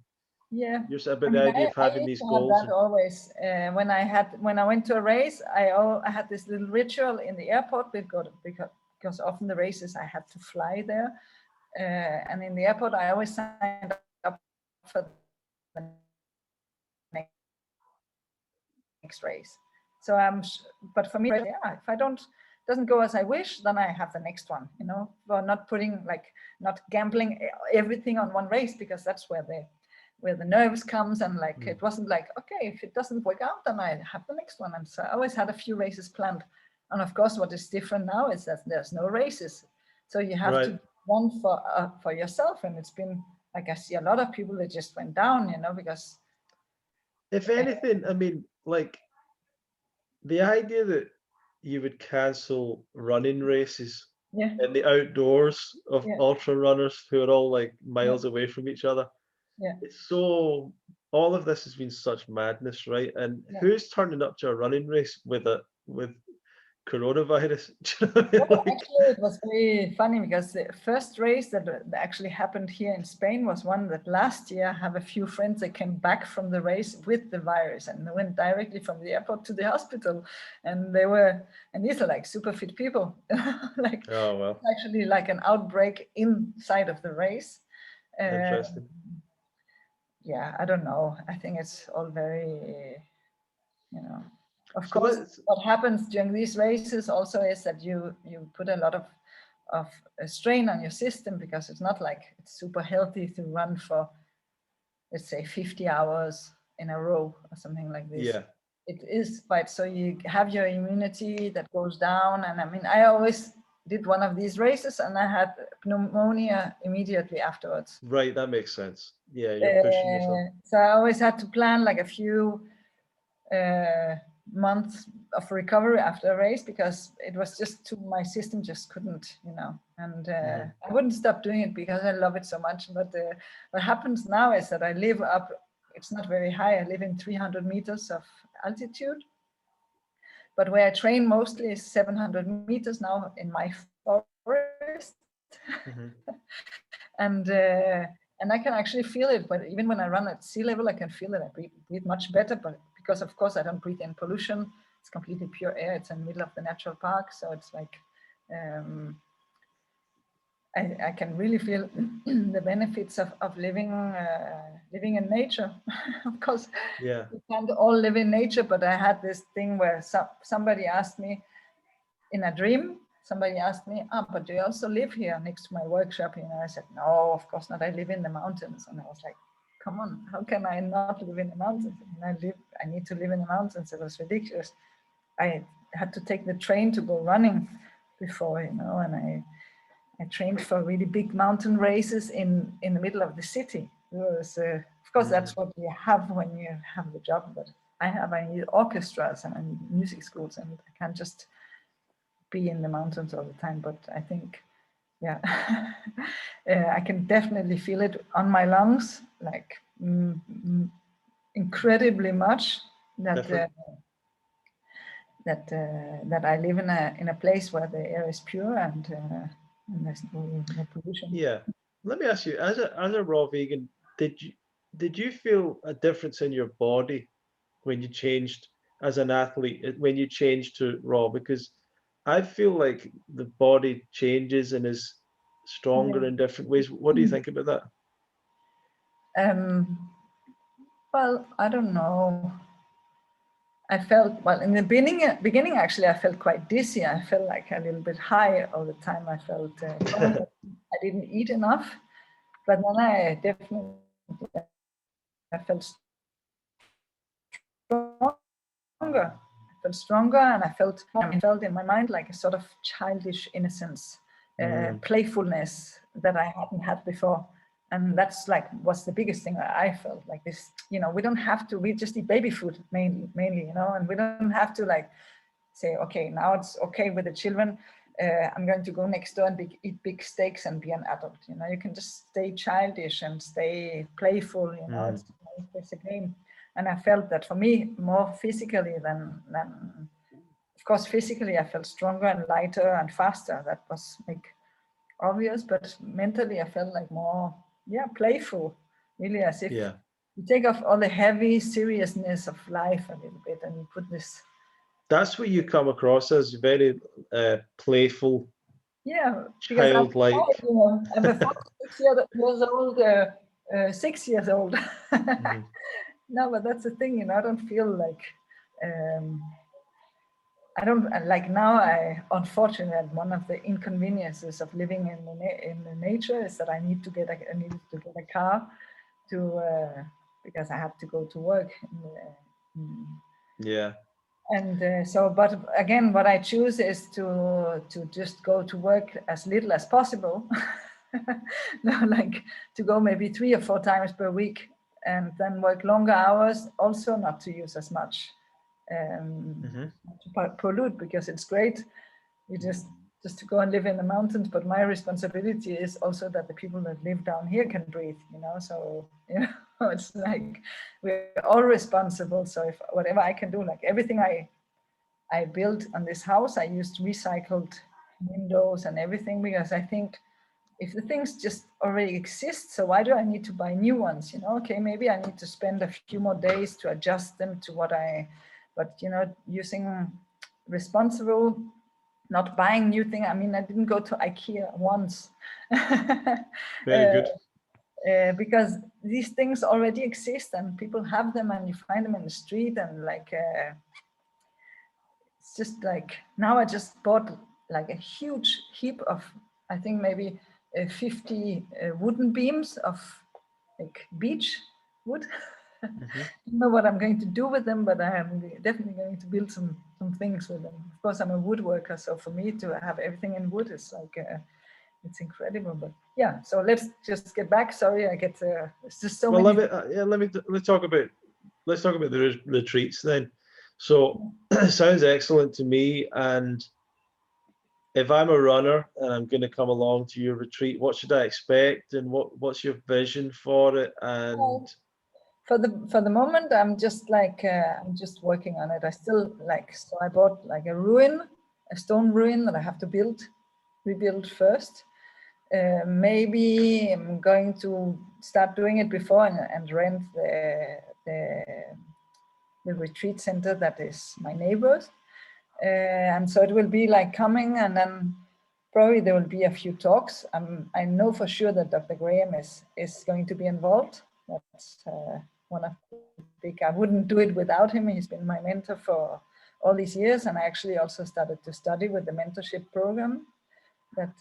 you're about the idea of having these goals. That always, when I went to a race, I had this little ritual in the airport, because often the races I had to fly there, and in the airport I always signed up for the next race. So but for me, if I doesn't go as I wish, then I have the next one. For not gambling everything on one race, because that's where the nerves comes, and it wasn't like, okay, if it doesn't work out, then I have the next one. And so I always had a few races planned. And of course, what is different now is that there's no races, so you have to run for yourself. And it's been like, I see a lot of people that just went down, because if anything, I mean, like the idea that you would cancel running races in the outdoors of ultra runners who are all like miles away from each other. It's so, all of this has been such madness, right? And who's turning up to a running race with coronavirus? Actually, it was very funny, because the first race that actually happened here in Spain was one that last year I have a few friends that came back from the race with the virus, and they went directly from the airport to the hospital, and these are like super fit people. Oh well, actually like an outbreak inside of the race. Interesting. Yeah, I don't know. I think it's all very, of course, what happens during these races also is that you put a lot of a strain on your system, because it's not like it's super healthy to run for, let's say, 50 hours in a row or something like this. Yeah. It is quite, so you have your immunity that goes down. And I mean, I always did one of these races and I had pneumonia immediately afterwards. Right, that makes sense. Yeah, you're pushing yourself. So I always had to plan like a few months of recovery after a race, because it was just too, my system just couldn't, and I wouldn't stop doing it because I love it so much. But what happens now is that I live up, it's not very high, I live in 300 meters of altitude, but where I train mostly is 700 meters now in my forest. And I can actually feel it, but even when I run at sea level, I can feel it. I breathe much better, but because of course I don't breathe in pollution. It's completely pure air. It's in the middle of the natural park, so it's like I can really feel the benefits of living in nature. Of course, Yeah. we can't all live in nature, but I had this thing where somebody asked me in a dream. Somebody asked me, but do you also live here next to my workshop? I said, no, of course not. I live in the mountains. And I was like, come on, how can I not live in the mountains? I need to live in the mountains. It was ridiculous. I had to take the train to go running before, and I trained for really big mountain races in the middle of the city. It was, of course, that's what you have when you have the job, but I need orchestras and I need music schools, and I can't just be in the mountains all the time. But I think, yeah, I can definitely feel it on my lungs, like incredibly much, that that I live in a place where the air is pure and there's no pollution. Yeah. Let me ask you, as a raw vegan, did you feel a difference in your body when you changed as an athlete, when you changed to raw? Because I feel like the body changes and is stronger in different ways. What do you think about that? Well, I don't know. I felt, well, in the beginning, actually, I felt quite dizzy. I felt like a little bit high all the time. I felt I didn't eat enough, but then I definitely I felt stronger. I felt stronger, and I felt in my mind like a sort of childish innocence, playfulness that I hadn't had before. And that's like was the biggest thing I felt like this. We don't have to. We just eat baby food mainly, and we don't have to like say, okay, now it's okay with the children. I'm going to go next door and eat big steaks and be an adult. You can just stay childish and stay playful. It's a game. And I felt that for me, more physically than of course, physically, I felt stronger and lighter and faster. That was like obvious, but mentally, I felt like more, playful, really, as if you take off all the heavy seriousness of life a little bit and you put this. That's what you come across as, very playful. Yeah, because childlike. I'm a 46 years old, 6 years old. No, but that's the thing, I don't feel like, I don't like now. Unfortunately, one of the inconveniences of living in the nature is that I needed to get a car because I have to go to work. Yeah. And so, but again, what I choose is to just go to work as little as possible. Like to go maybe 3 or 4 times per week, and then work longer hours. Also, not to use as much. To pollute, because it's great. You just to go and live in the mountains, but my responsibility is also that the people that live down here can breathe. So it's like we're all responsible. So if whatever I can do, like everything I built on this house, I used recycled windows and everything, because I think if the things just already exist, so why do I need to buy new ones? Okay, maybe I need to spend a few more days to adjust them to but using responsible, not buying new thing. I mean, I didn't go to IKEA once. Very good. Because these things already exist and people have them, and you find them in the street, and like it's just like now I just bought like a huge heap of I think maybe 50 wooden beams of like beech wood. Mhm. I don't know what I'm going to do with them, but I am definitely going to build some things with them. Of course, I'm a woodworker, so for me to have everything in wood is like it's incredible. But yeah, so let's just get back. Sorry, I get it's just so Well, many. let's talk about the retreats then. So sounds excellent to me. And if I'm a runner and I'm going to come along to your retreat, what should I expect, and what's your vision for it? And For the moment, I'm just like I'm just working on it. I still like, so I bought like a stone ruin that I have to rebuild first. Maybe I'm going to start doing it before and rent the retreat center that is my neighbors. And so it will be like coming, and then probably there will be a few talks. I know for sure that Dr. Graham is going to be involved. That's one of the big, I wouldn't do it without him. He's been my mentor for all these years. And I actually also started to study with the mentorship program that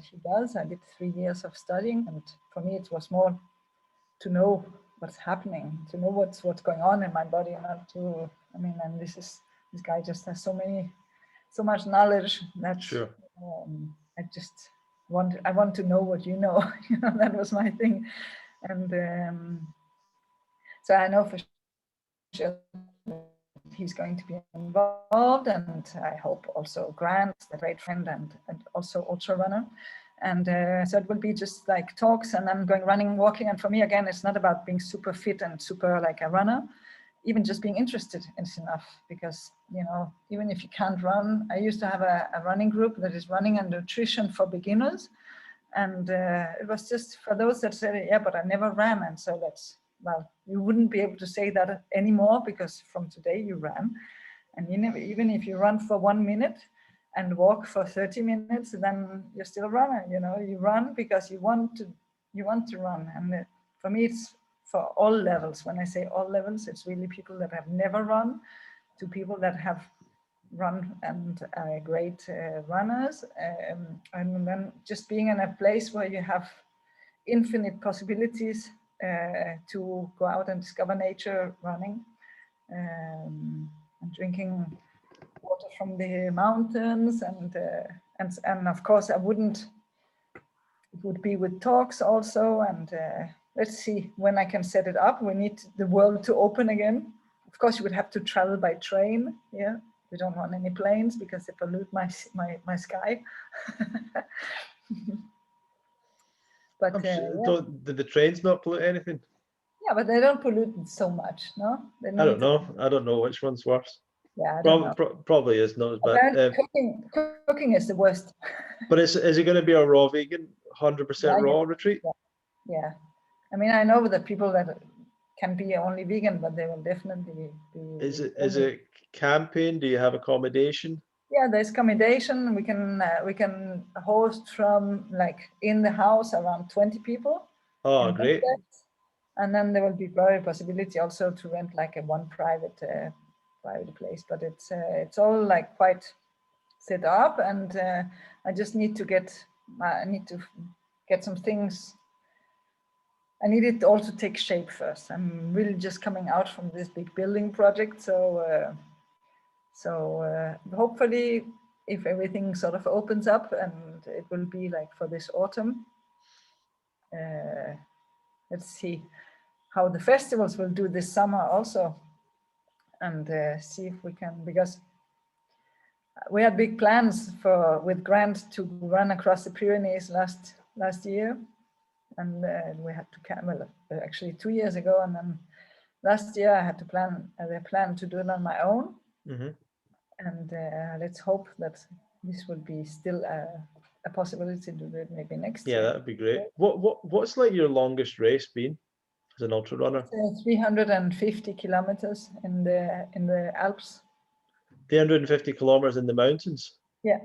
he does. I did 3 years of studying, and for me it was more to know what's happening, to know what's going on in my body, not to, I mean, and this guy just has so much knowledge that sure. I want to know what you know. That was my thing. And so I know for sure he's going to be involved, and I hope also Grant, the great friend, and also Ultrarunner. And so it will be just like talks, and I'm going running, walking. And for me, again, it's not about being super fit and super like a runner. Even just being interested is enough, because, even if you can't run, I used to have a running group that is running and nutrition for beginners. And it was just for those that said, yeah, but I never ran. And so well, you wouldn't be able to say that anymore, because from today you ran. And even if you run for 1 minute and walk for 30 minutes, then you're still a runner. You run because you want to run. And for me, it's for all levels. When I say all levels, it's really people that have never run to people that have run and great runners. And then just being in a place where you have infinite possibilities to go out and discover nature running, and drinking water from the mountains, and of course it would be with talks also. And let's see when I can set it up. We need the world to open again. Of course, you would have to travel by train. Yeah, we don't want any planes because they pollute my sky. But I'm sure, yeah. did the trains not pollute anything? Yeah, but they don't pollute so much, no? They I don't need know. I don't know which one's worse. Yeah, I don't know. Probably is not as bad. Apparently cooking is the worst. But is it going to be a raw vegan, 100% raw retreat? Yeah. I mean, I know that people that can be only vegan, but they will definitely be. Is it camping? Do you have accommodation? Yeah, there's accommodation. We can host from like in the house around 20 people. Oh, great. And then there will be probably possibility also to rent like one private place, but it's all like quite set up, and I just need to get some things. I need it all to take shape first. I'm really just coming out from this big building project, so hopefully, if everything sort of opens up, and it will be like for this autumn. Let's see how the festivals will do this summer also, and see if we can, because we had big plans with Grant to run across the Pyrenees last year, and we had to actually 2 years ago, and then last year I had to plan to do it on my own. Mm-hmm. And let's hope that this will be still a possibility to do it maybe next year. Yeah, that would be great. What's like your longest race been as an ultra runner? 350 kilometers in the Alps. 350 kilometers in the mountains? Yeah.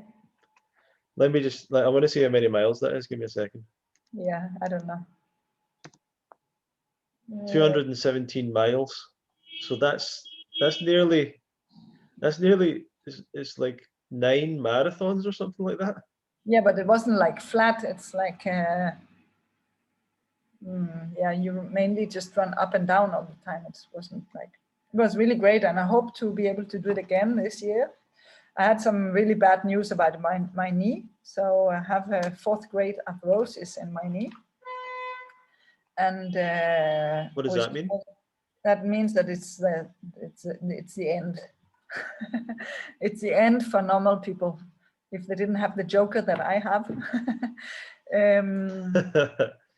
Let me just, I want to see how many miles that is. Give me a second. Yeah, I don't know. 217 miles. So that's nearly, it's like 9 marathons or something like that. Yeah, but it wasn't like flat. It's like, yeah, you mainly just run up and down all the time. It wasn't like, it was really great. And I hope to be able to do it again this year. I had some really bad news about my knee. So I have a 4th grade arthrosis in my knee. And What does that mean? that means that it's the end. It's the end for normal people if they didn't have the joker that I have.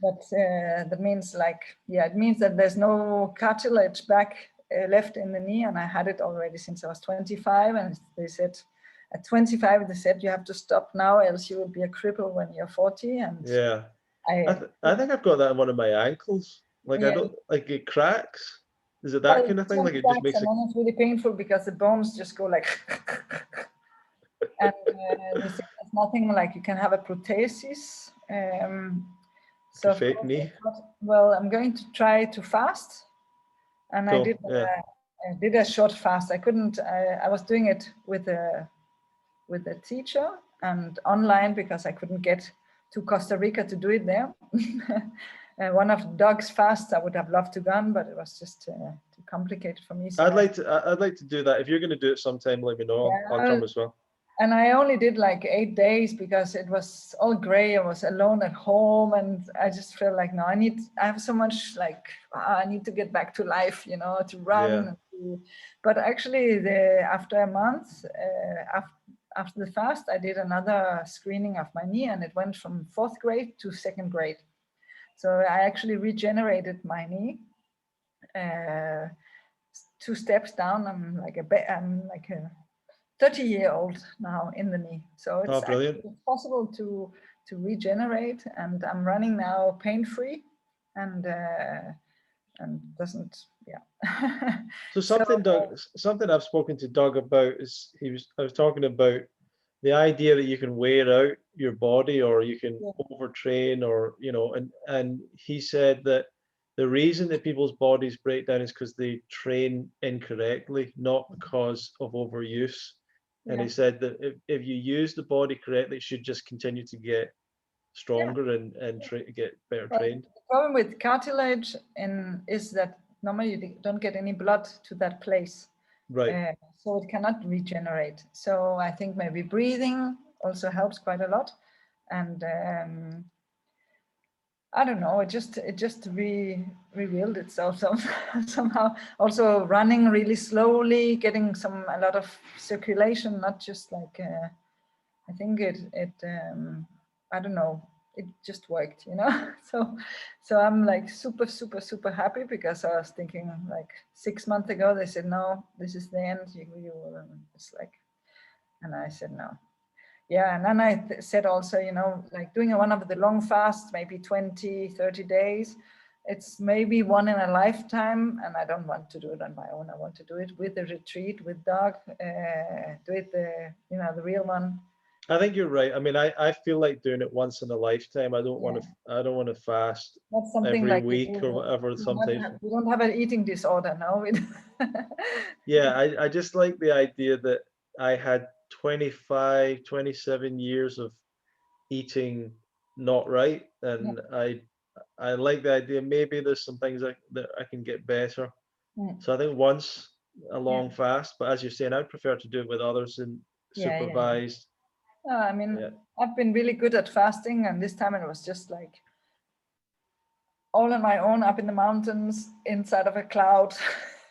But that means like, yeah, it means that there's no cartilage back left in the knee, and I had it already since I was 25, and they said at 25 they said you have to stop now, else you will be a cripple when you're 40. And Yeah, I think I've got that in one of my ankles. Like I yeah, don't like it cracks. Is it well, that kind of thing? some Like it just cracks, makes and it then it's really painful because the bones just go like and they say there's nothing like you can have a prosthesis. So of fake course, knee. well, I'm going to try to fast, and I Cool. Yeah. did a short fast. I couldn't. I was doing it with a teacher and online because I couldn't get to Costa Rica to do it there. One of the dogs fasts I would have loved to gone, but it was just too complicated for me. So I'd like to do that. If you're going to do it sometime, let me know. yeah, I'll come as well. and I only did like 8 days because it was all gray. I was alone at home, and I just felt like, no, I have so much like, I need to get back to life, you know, to run. Yeah. But actually, after a month, after the fast, I did another screening of my knee, and it went from 4th grade to 2nd grade. So I actually regenerated my knee. 2 steps down, I'm like a 30-year-old now in the knee. So it's brilliant. actually possible to regenerate, and I'm running now pain-free and doesn't, yeah. So something I've spoken to Doug about is I was talking about the idea that you can wear out your body or you can overtrain, or and he said that the reason that people's bodies break down is because they train incorrectly, not because of overuse. And he said that if you use the body correctly, it should just continue to get stronger and get better trained. The problem with cartilage is that normally you don't get any blood to that place. Right. So it cannot regenerate. So I think maybe breathing also helps quite a lot. And I don't know, it just revealed itself somehow. Also running really slowly, getting a lot of circulation, not just like, I think it I don't know, it just worked, you know. So I'm like super happy because I was thinking like 6 months ago, they said, no, this is the end. It's like, and I said, no. Yeah, and then I said also, you know, like doing one of the long fasts, maybe 20, 30 days, it's maybe one in a lifetime, and I don't want to do it on my own. I want to do it with a retreat, with Doug, do it the real one. I think you're right. I mean, I feel like doing it once in a lifetime. I don't want to fast That's something every like week or whatever. Sometimes we don't have an eating disorder, no. yeah, I just like the idea that I had 25, 27 years of eating not right, and I like the idea. Maybe there's some things that I can get better. So I think once a long fast, but as you're saying, I'd prefer to do it with others and supervised. I mean, I've been really good at fasting, and this time it was just like all on my own, up in the mountains, inside of a cloud.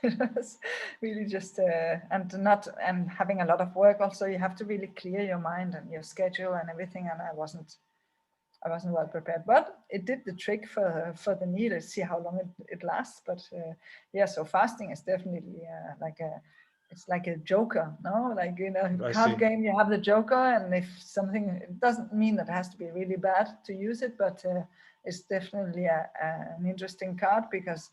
It was really just and having a lot of work. Also, you have to really clear your mind and your schedule and everything. And I wasn't well prepared, but it did the trick for the knee. Let's see how long it lasts. But so fasting is definitely it's like a joker, no? Like, you know, card game, you have the joker, and if something, it doesn't mean that it has to be really bad to use it, but it's definitely an interesting card because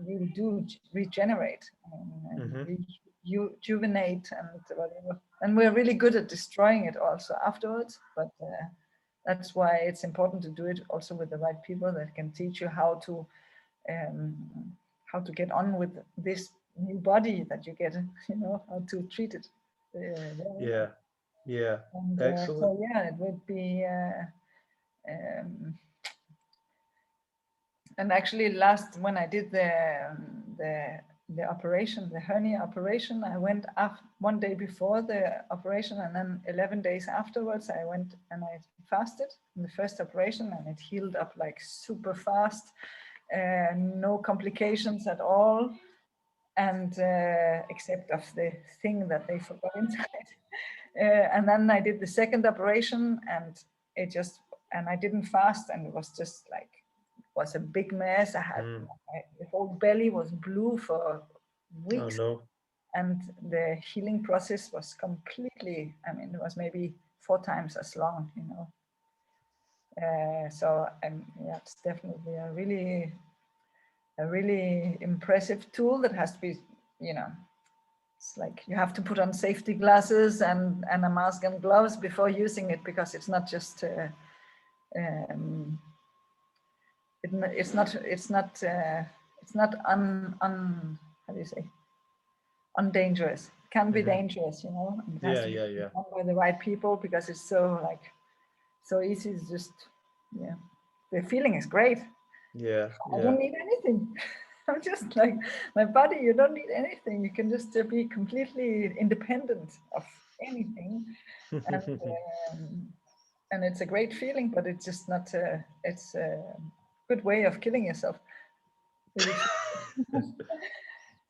you do regenerate and rejuvenate and whatever. And we're really good at destroying it also afterwards, but that's why it's important to do it also with the right people that can teach you how to get on with this new body that you get, you know, how to treat it. Yeah. Yeah. And Excellent. so yeah, it would be. Um, and actually, last when I did the operation, the hernia operation, I went up 1 day before the operation, and then 11 days afterwards, I went and I fasted in the first operation, and it healed up like super fast, no complications at all, and except of the thing that they forgot inside. And then I did the second operation, and it just, and I didn't fast, and it was just like, was a big mess. I had the whole belly was blue for Oh weeks, no. and the healing process was completely, I mean, it was maybe 4 times as long, you know. So yeah, it's definitely a really impressive tool that has to be, you know, it's like you have to put on safety glasses and a mask and gloves before using it, because it's not just it's not how do you say, undangerous. It can be dangerous, you know, and it has Yeah, to be yeah, yeah. done by the right people, because it's so like so easy. It's just, yeah, the feeling is great. Yeah, I yeah. don't need anything. I'm just like, my body, you don't need anything. You can just be completely independent of anything. And it's a great feeling, but it's just not, it's a good way of killing yourself.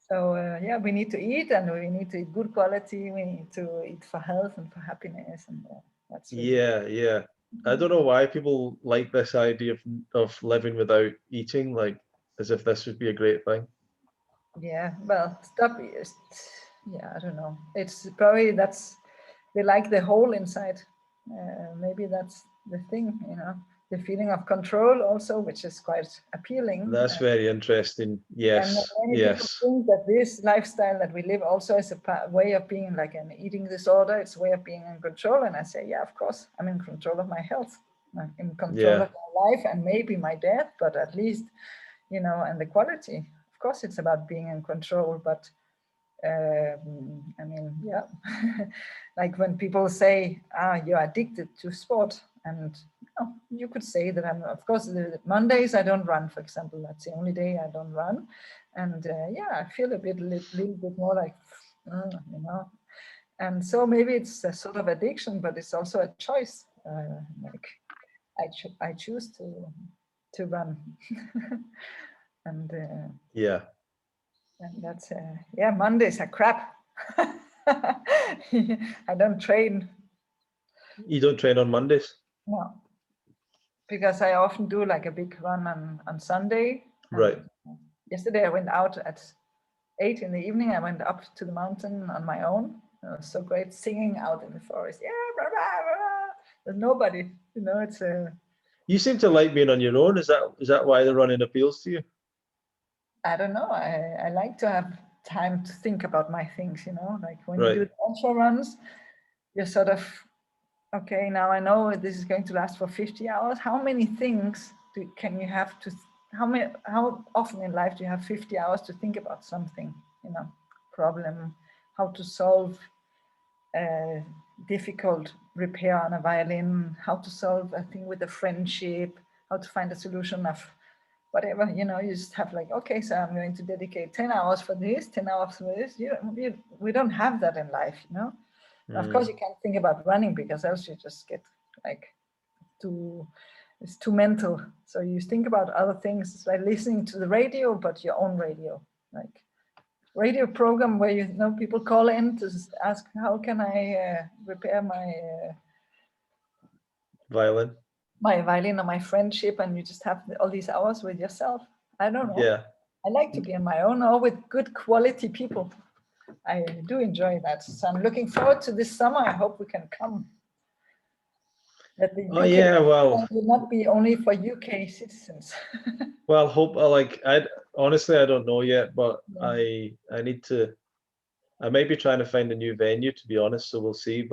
So yeah, we need to eat, and we need to eat good quality. We need to eat for health and for happiness, and that's really. Yeah, yeah. I don't know why people like this idea of living without eating, like as if this would be a great thing. Yeah, well, stop. Yeah, I don't know. It's probably that's they like the hole inside. Maybe that's the thing, you know, the feeling of control also, which is quite appealing. That's very interesting. And Yes, many people yes. think that this lifestyle that we live also is a way of being like an eating disorder. It's a way of being in control. And I say, yeah, of course, I'm in control of my health. I'm in control Yeah. of my life and maybe my death, but at least, you know, and the quality. Of course, it's about being in control, but I mean, yeah, like when people say, you're addicted to sport, and you could say that I'm, of course, the Mondays I don't run, for example. That's the only day I don't run, and yeah, I feel a little bit more like, you know, and so maybe it's a sort of addiction, but it's also a choice. Like I choose to run, and. Yeah. And that's yeah, Mondays are crap. I don't train. You don't train on Mondays? No, because I often do like a big run on Sunday. Right. And yesterday I went out at 8 in the evening. I went up to the mountain on my own. It was so great, singing out in the forest. Yeah, blah, blah, blah. There's nobody. You know, it's a. You seem to like being on your own. Is that why the running appeals to you? I don't know. I like to have time to think about my things. You know, like when you Right. do the ultra runs, you're sort of, okay, now I know this is going to last for 50 hours. How many things can you have to, how often in life do you have 50 hours to think about something, you know, problem, how to solve a difficult repair on a violin, how to solve a thing with a friendship, how to find a solution of whatever, you know, you just have like, okay, so I'm going to dedicate 10 hours for this, 10 hours for this. We don't have that in life, you know. Of course, you can't think about running because else you just get like it's too mental. So you think about other things. It's like listening to the radio, but your own radio, like radio program where you know people call in to ask how can I repair Violin. my violin or my friendship, and you just have all these hours with yourself. I don't know. Yeah. I like to be on my own or with good quality people. I do enjoy that. So I'm looking forward to this summer. I hope we can come. That the Oh UK yeah, well, will not be only for UK citizens. hope like I honestly I don't know yet, but Yeah. I need to I might be trying to find a new venue to be honest, so we'll see.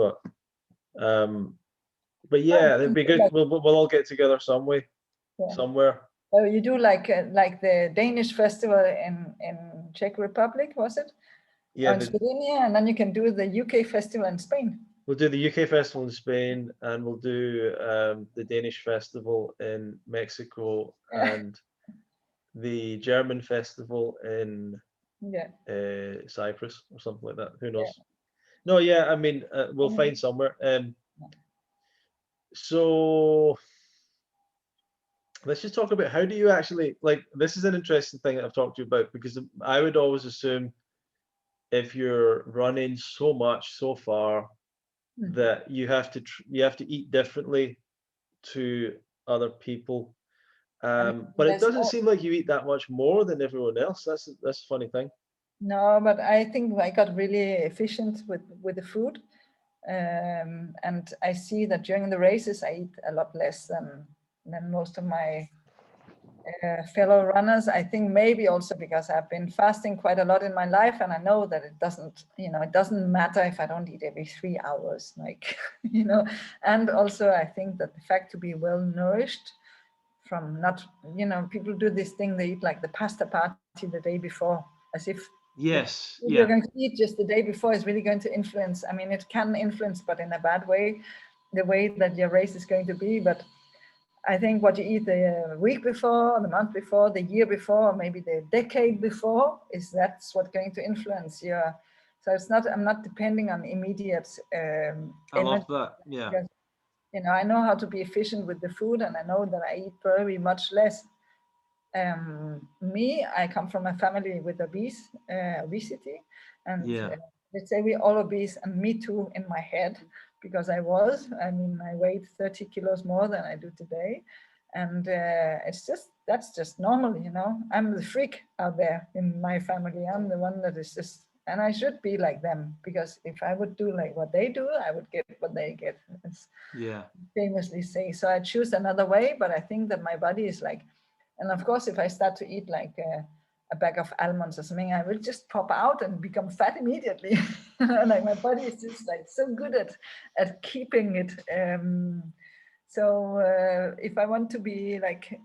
Um yeah, it'd be good. Like, We'll all get together some way, yeah. somewhere. So you do like the Danish festival in Czech Republic, was it? Yeah, Or in Slovenia, and then you can do the UK festival in Spain. we'll do the UK festival in Spain, and we'll do the Danish festival in Mexico, Yeah. and the German festival in Yeah. Cyprus or something like that. Who Yeah. knows? No, yeah, I mean, we'll I find mean, somewhere. yeah. So let's just talk about, how do you actually, like, this is an interesting thing that I've talked to you about, because I would always assume if you're running so much so far Mm. that you have to eat differently to other people. I mean, But it there's doesn't seem like you eat that much more than everyone else. That's a funny thing. no, but I think I got really efficient with the food. And I see that during the races, I eat a lot less than most of my fellow runners. I think maybe also because I've been fasting quite a lot in my life, and I know that it doesn't, it doesn't matter if I don't eat every 3 hours, like, And also, I think that the fact to be well nourished from not, people do this thing, they eat like the pasta party the day before, as if the Yes, food you're yeah, going to eat just the day before is really going to influence. I mean, it can influence, but in a bad way, the way that your race is going to be. But I think what you eat the week before, the month before, the year before, maybe the decade before, that's what's going to influence your. So it's not. I'm not depending on immediate I love energy, that. Yeah, because I know how to be efficient with the food, and I know that I eat very much less. I come from a family with obesity, and yeah, let's say we all obese, and me too in my head, because I mean, I weighed 30 kilos more than I do today. And that's just normal, I'm the freak out there in my family. I'm the one that is just, and I should be like them, because if I would do like what they do, I would get what they get, as yeah. famously say. So I choose another way, but I think that my body is like, and of course, if I start to eat like a bag of almonds or something, I will just pop out and become fat immediately. Like my body is just like so good at keeping it. So if I want to be like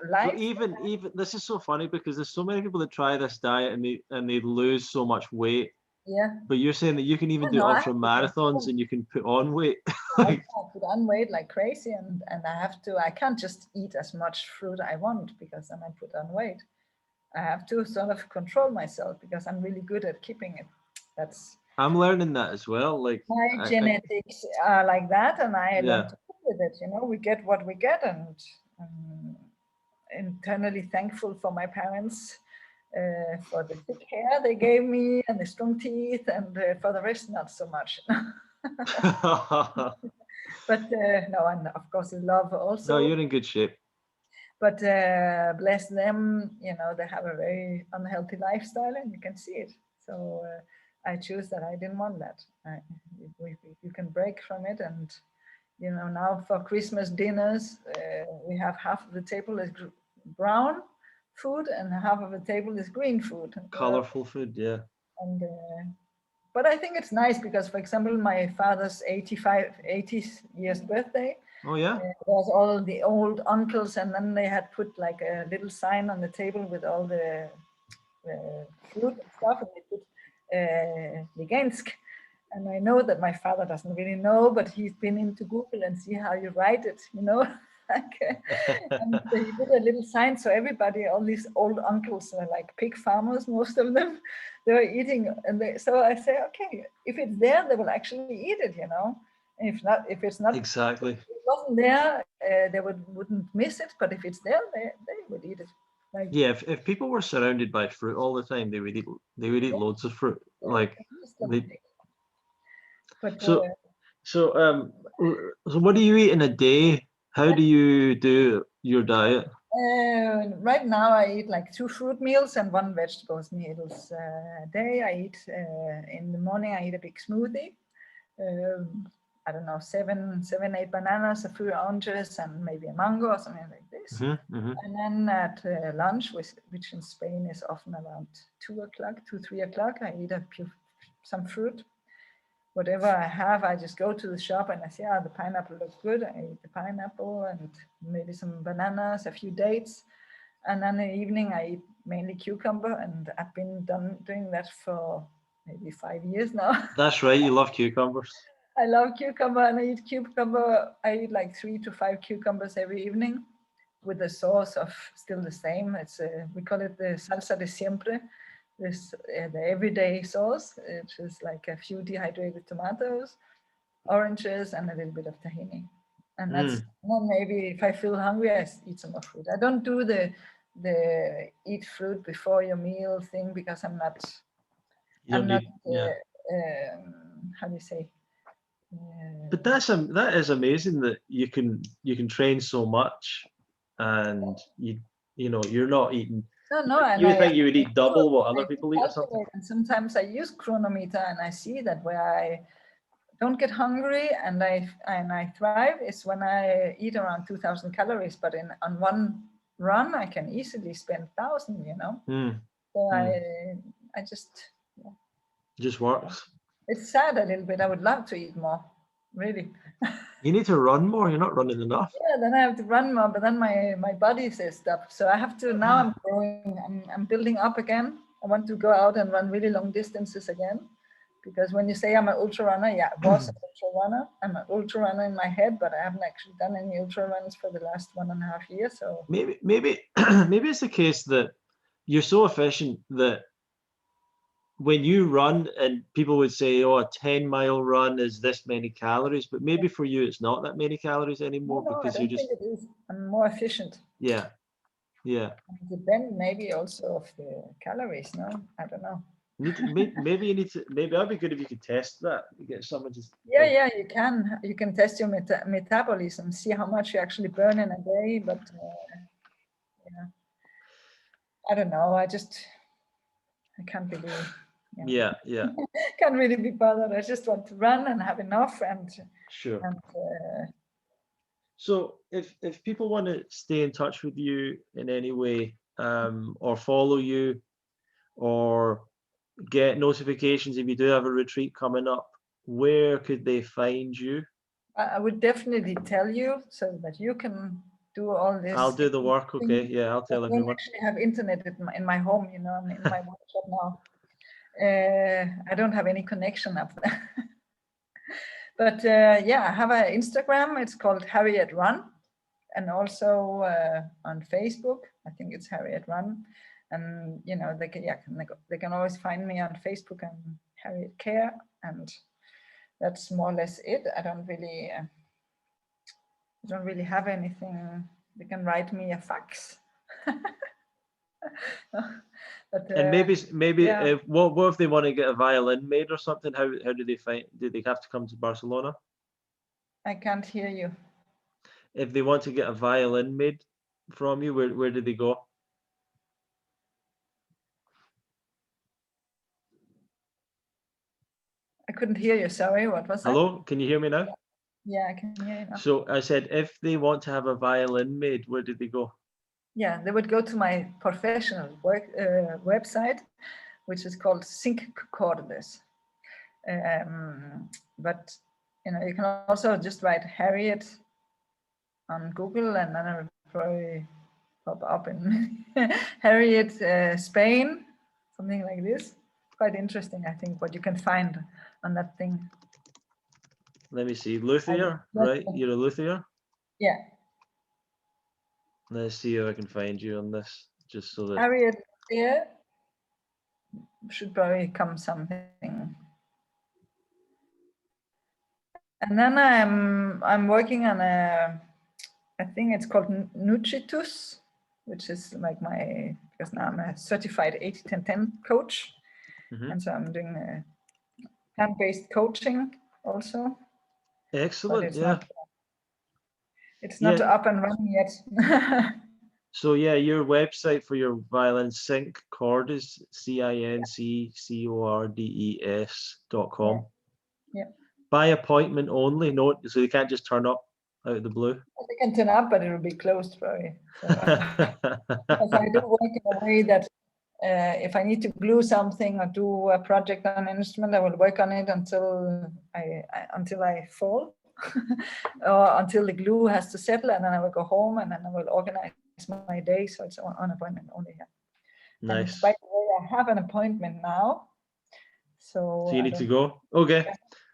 So life, even this is so funny, because there's so many people that try this diet and they lose so much weight. yeah, But you're saying that you can even do no, I ultra have to marathons control. and you can put on weight. I Like, put on weight like crazy, and I can't just eat as much fruit I want, because then I put on weight. I have to sort of control myself, because I'm really good at keeping it. That's I'm learning that as well. Like, my I genetics are like that, and I learn yeah. to live with it. We get what we get, and um, internally thankful for my parents, for the thick hair they gave me and the strong teeth, and for the rest, not so much. But no, and of course, love No, also. you're in good shape. But bless them, they have a very unhealthy lifestyle, and you can see it. So I choose that. I didn't want that. You can break from it, and now for Christmas dinners, we have half of the table is brown food, and half of the table is green food. Colorful food, yeah. And but I think it's nice, because, for example, my father's 80 years birthday, Oh yeah. was all the old uncles, and then they had put like a little sign on the table with all the fruit and stuff, and they put vegansk. And I know that my father doesn't really know, but he's been into Google and see how you write it, like, and he put a little sign, so everybody, all these old uncles are like pig farmers, most of them, they were eating, and so I say, okay, if it's there, they will actually eat it. And if it's not, Exactly. it wasn't there, they wouldn't miss it. But if it's there, they would eat it. Like, Yeah, if people were surrounded by fruit all the time, they would eat yeah, loads of fruit. yeah, Like, just a they bit. But so so so what do you eat in a day? How do you do your diet? right now I eat like 2 fruit meals and 1 vegetables meals a day. I eat in the morning. I eat a big smoothie. I don't know, 8 bananas, a few oranges, and maybe a mango or something like this. Hmm. And then at lunch, which in Spain is often around 2 o'clock, 3 o'clock, I eat some fruit. Whatever I have, I just go to the shop and I say, the pineapple looks good. I eat the pineapple and maybe some bananas, a few dates. And then in the evening, I eat mainly cucumber. And I've been doing that for maybe 5 years now. That's right, you love cucumbers. I love cucumber and I eat cucumber. I eat like 3 to 5 cucumbers every evening with the sauce of still the same. It's we call it the salsa de siempre, this the everyday sauce, which is like a few dehydrated tomatoes, oranges, and a little bit of tahini. And that's well, maybe if I feel hungry, I eat some more fruit. I don't do the eat fruit before your meal thing because I'm not. You I'm don't not. need, yeah. How do you say? But that is amazing that you can train so much, and you know you're not eating. No, and You would I think you would eat double what I other do people eat or something. calculate, and sometimes I use chronometer, and I see that where I don't get hungry and I thrive is when I eat around 2,000 calories. But on one run, I can easily spend 1,000. You know, so I just yeah. Just works. It's sad a little bit. I would love to eat more, really. You need to run more. You're not running enough. Yeah, then I have to run more, but then my body says stop. So I have to now. I'm growing. I'm building up again. I want to go out and run really long distances again, because when you say I'm an ultra runner, yeah, I was an ultra runner. I'm an ultra runner in my head, but I haven't actually done any ultra runs for the last 1.5 years. So maybe maybe it's the case that you're so efficient that when you run and people would say, oh, a 10-mile run is this many calories, but maybe for you it's not that many calories anymore no, I because don't you just think it is. I'm more efficient. yeah. It depends maybe also of the calories. No, I don't know. Maybe you need to. Maybe that'd be good if you could test that. You get someone to. Yeah, you can. You can test your metabolism, see how much you actually burn in a day. But yeah, I don't know. I can't really. Yeah. Can't really be bothered. I just want to run and have enough and. Sure. And, So if people want to stay in touch with you in any way, or follow you, or get notifications if you do have a retreat coming up, where could they find you? I would definitely tell you so that you can do all this. I'll do the work. Okay. Yeah, I'll tell I don't everyone. actually have internet in my home. You know, I'm in my workshop now. I don't have any connection up there. But yeah, I have an Instagram. It's called Harriet Run, and also on Facebook. I think it's Harriet Run, and you know they can always find me on Facebook and Harriet Kjaer, and that's more or less it. I don't really have anything. They can write me a fax. But, And maybe yeah. if what if they want to get a violin made or something? How do they find? Do they have to come to Barcelona? I can't hear you. If they want to get a violin made from you, where do they go? I couldn't hear you. Sorry, what was that? Hello, can you hear me now? Yeah, I can hear you now. So I said, if they want to have a violin made, where do they go? Yeah, they would go to my professional work website, which is called Sync Cordless. But you know, you can also just write Harriet on Google, and then it will probably pop up in Harriet Spain, something like this. Quite interesting, I think, what you can find on that thing. Let me see, Luthier, right? You're a Luthier? Yeah. Let's see if I can find you on this, just so that. Harriet here should probably come something. And then I'm working on I think it's called Nutritus, which is like because now I'm a certified 80-10-10 coach. And so I'm doing plant-based coaching also. Excellent, yeah. It's not up and running yet. So yeah, your website for your violin sync chord is CINCCORDES.com. Yeah. By appointment only, no, so they can't just turn up out of the blue. They can turn up, but it will be closed probably. So, because I do work in a way that if I need to glue something or do a project on an instrument, I will work on it until I fall, or until the glue has to settle, and then I will go home, and then I will organize my day. So it's on appointment only here. Nice. And by the way, I have an appointment now. So you need to go. Okay.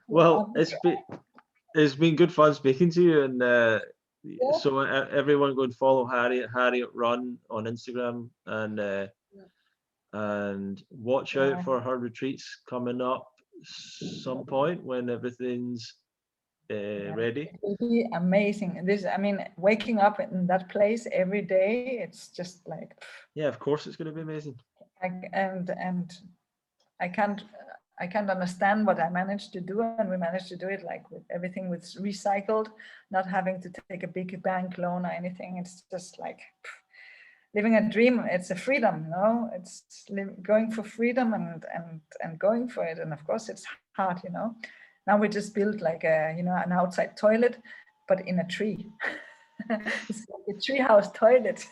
Well, it's been good fun speaking to you, and Yeah. so everyone go and follow Harriet Run on Instagram, and watch out for her retreats coming up some point when everything's ready. It will be amazing. I mean, waking up in that place every day, it's just like, Yeah, of course it's going to be amazing. and I can't understand what I managed to do, and we managed to do it like with everything with recycled, not having to take a big bank loan or anything. It's just like living a dream. It's a freedom, it's going for freedom and going for it. And of course it's hard, now we just built like an outside toilet, but in a tree. It's like a treehouse toilet.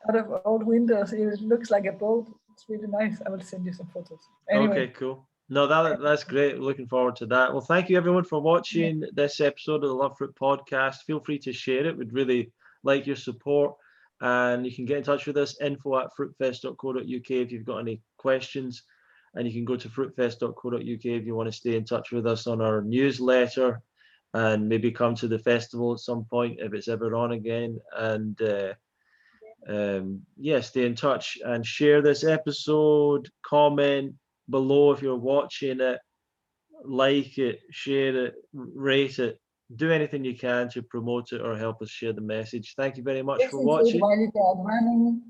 Out of old windows, it looks like a boat. It's really nice. I will send you some photos. Anyway. Okay, cool. No, that's great. Looking forward to that. Well, thank you everyone for watching this episode of the Love Fruit podcast. Feel free to share it. We'd really like your support. And you can get in touch with us, info@fruitfest.co.uk if you've got any questions. And you can go to fruitfest.co.uk if you want to stay in touch with us on our newsletter and maybe come to the festival at some point if it's ever on again. And stay in touch and share this episode, comment below if you're watching it, like it, share it, rate it, do anything you can to promote it or help us share the message. Thank you very much for watching. While you go out running.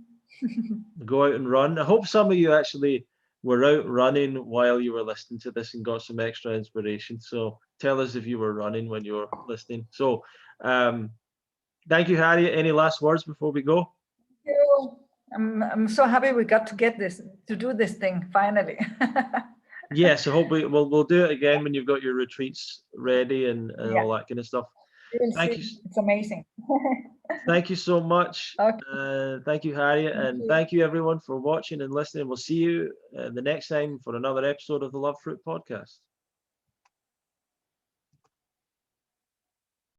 Go out and run. I hope some of you actually were out running while you were listening to this and got some extra inspiration. So tell us if you were running when you were listening. So thank you, Harriet. Any last words before we go? I'm so happy we got to do this thing finally. Yes, I hope we'll do it again when you've got your retreats ready and all that kind of stuff. Thank you. It's amazing. Thank you so much. Okay. Thank you, Harriet, and thank you everyone for watching and listening. We'll see you the next time for another episode of the Love Fruit podcast.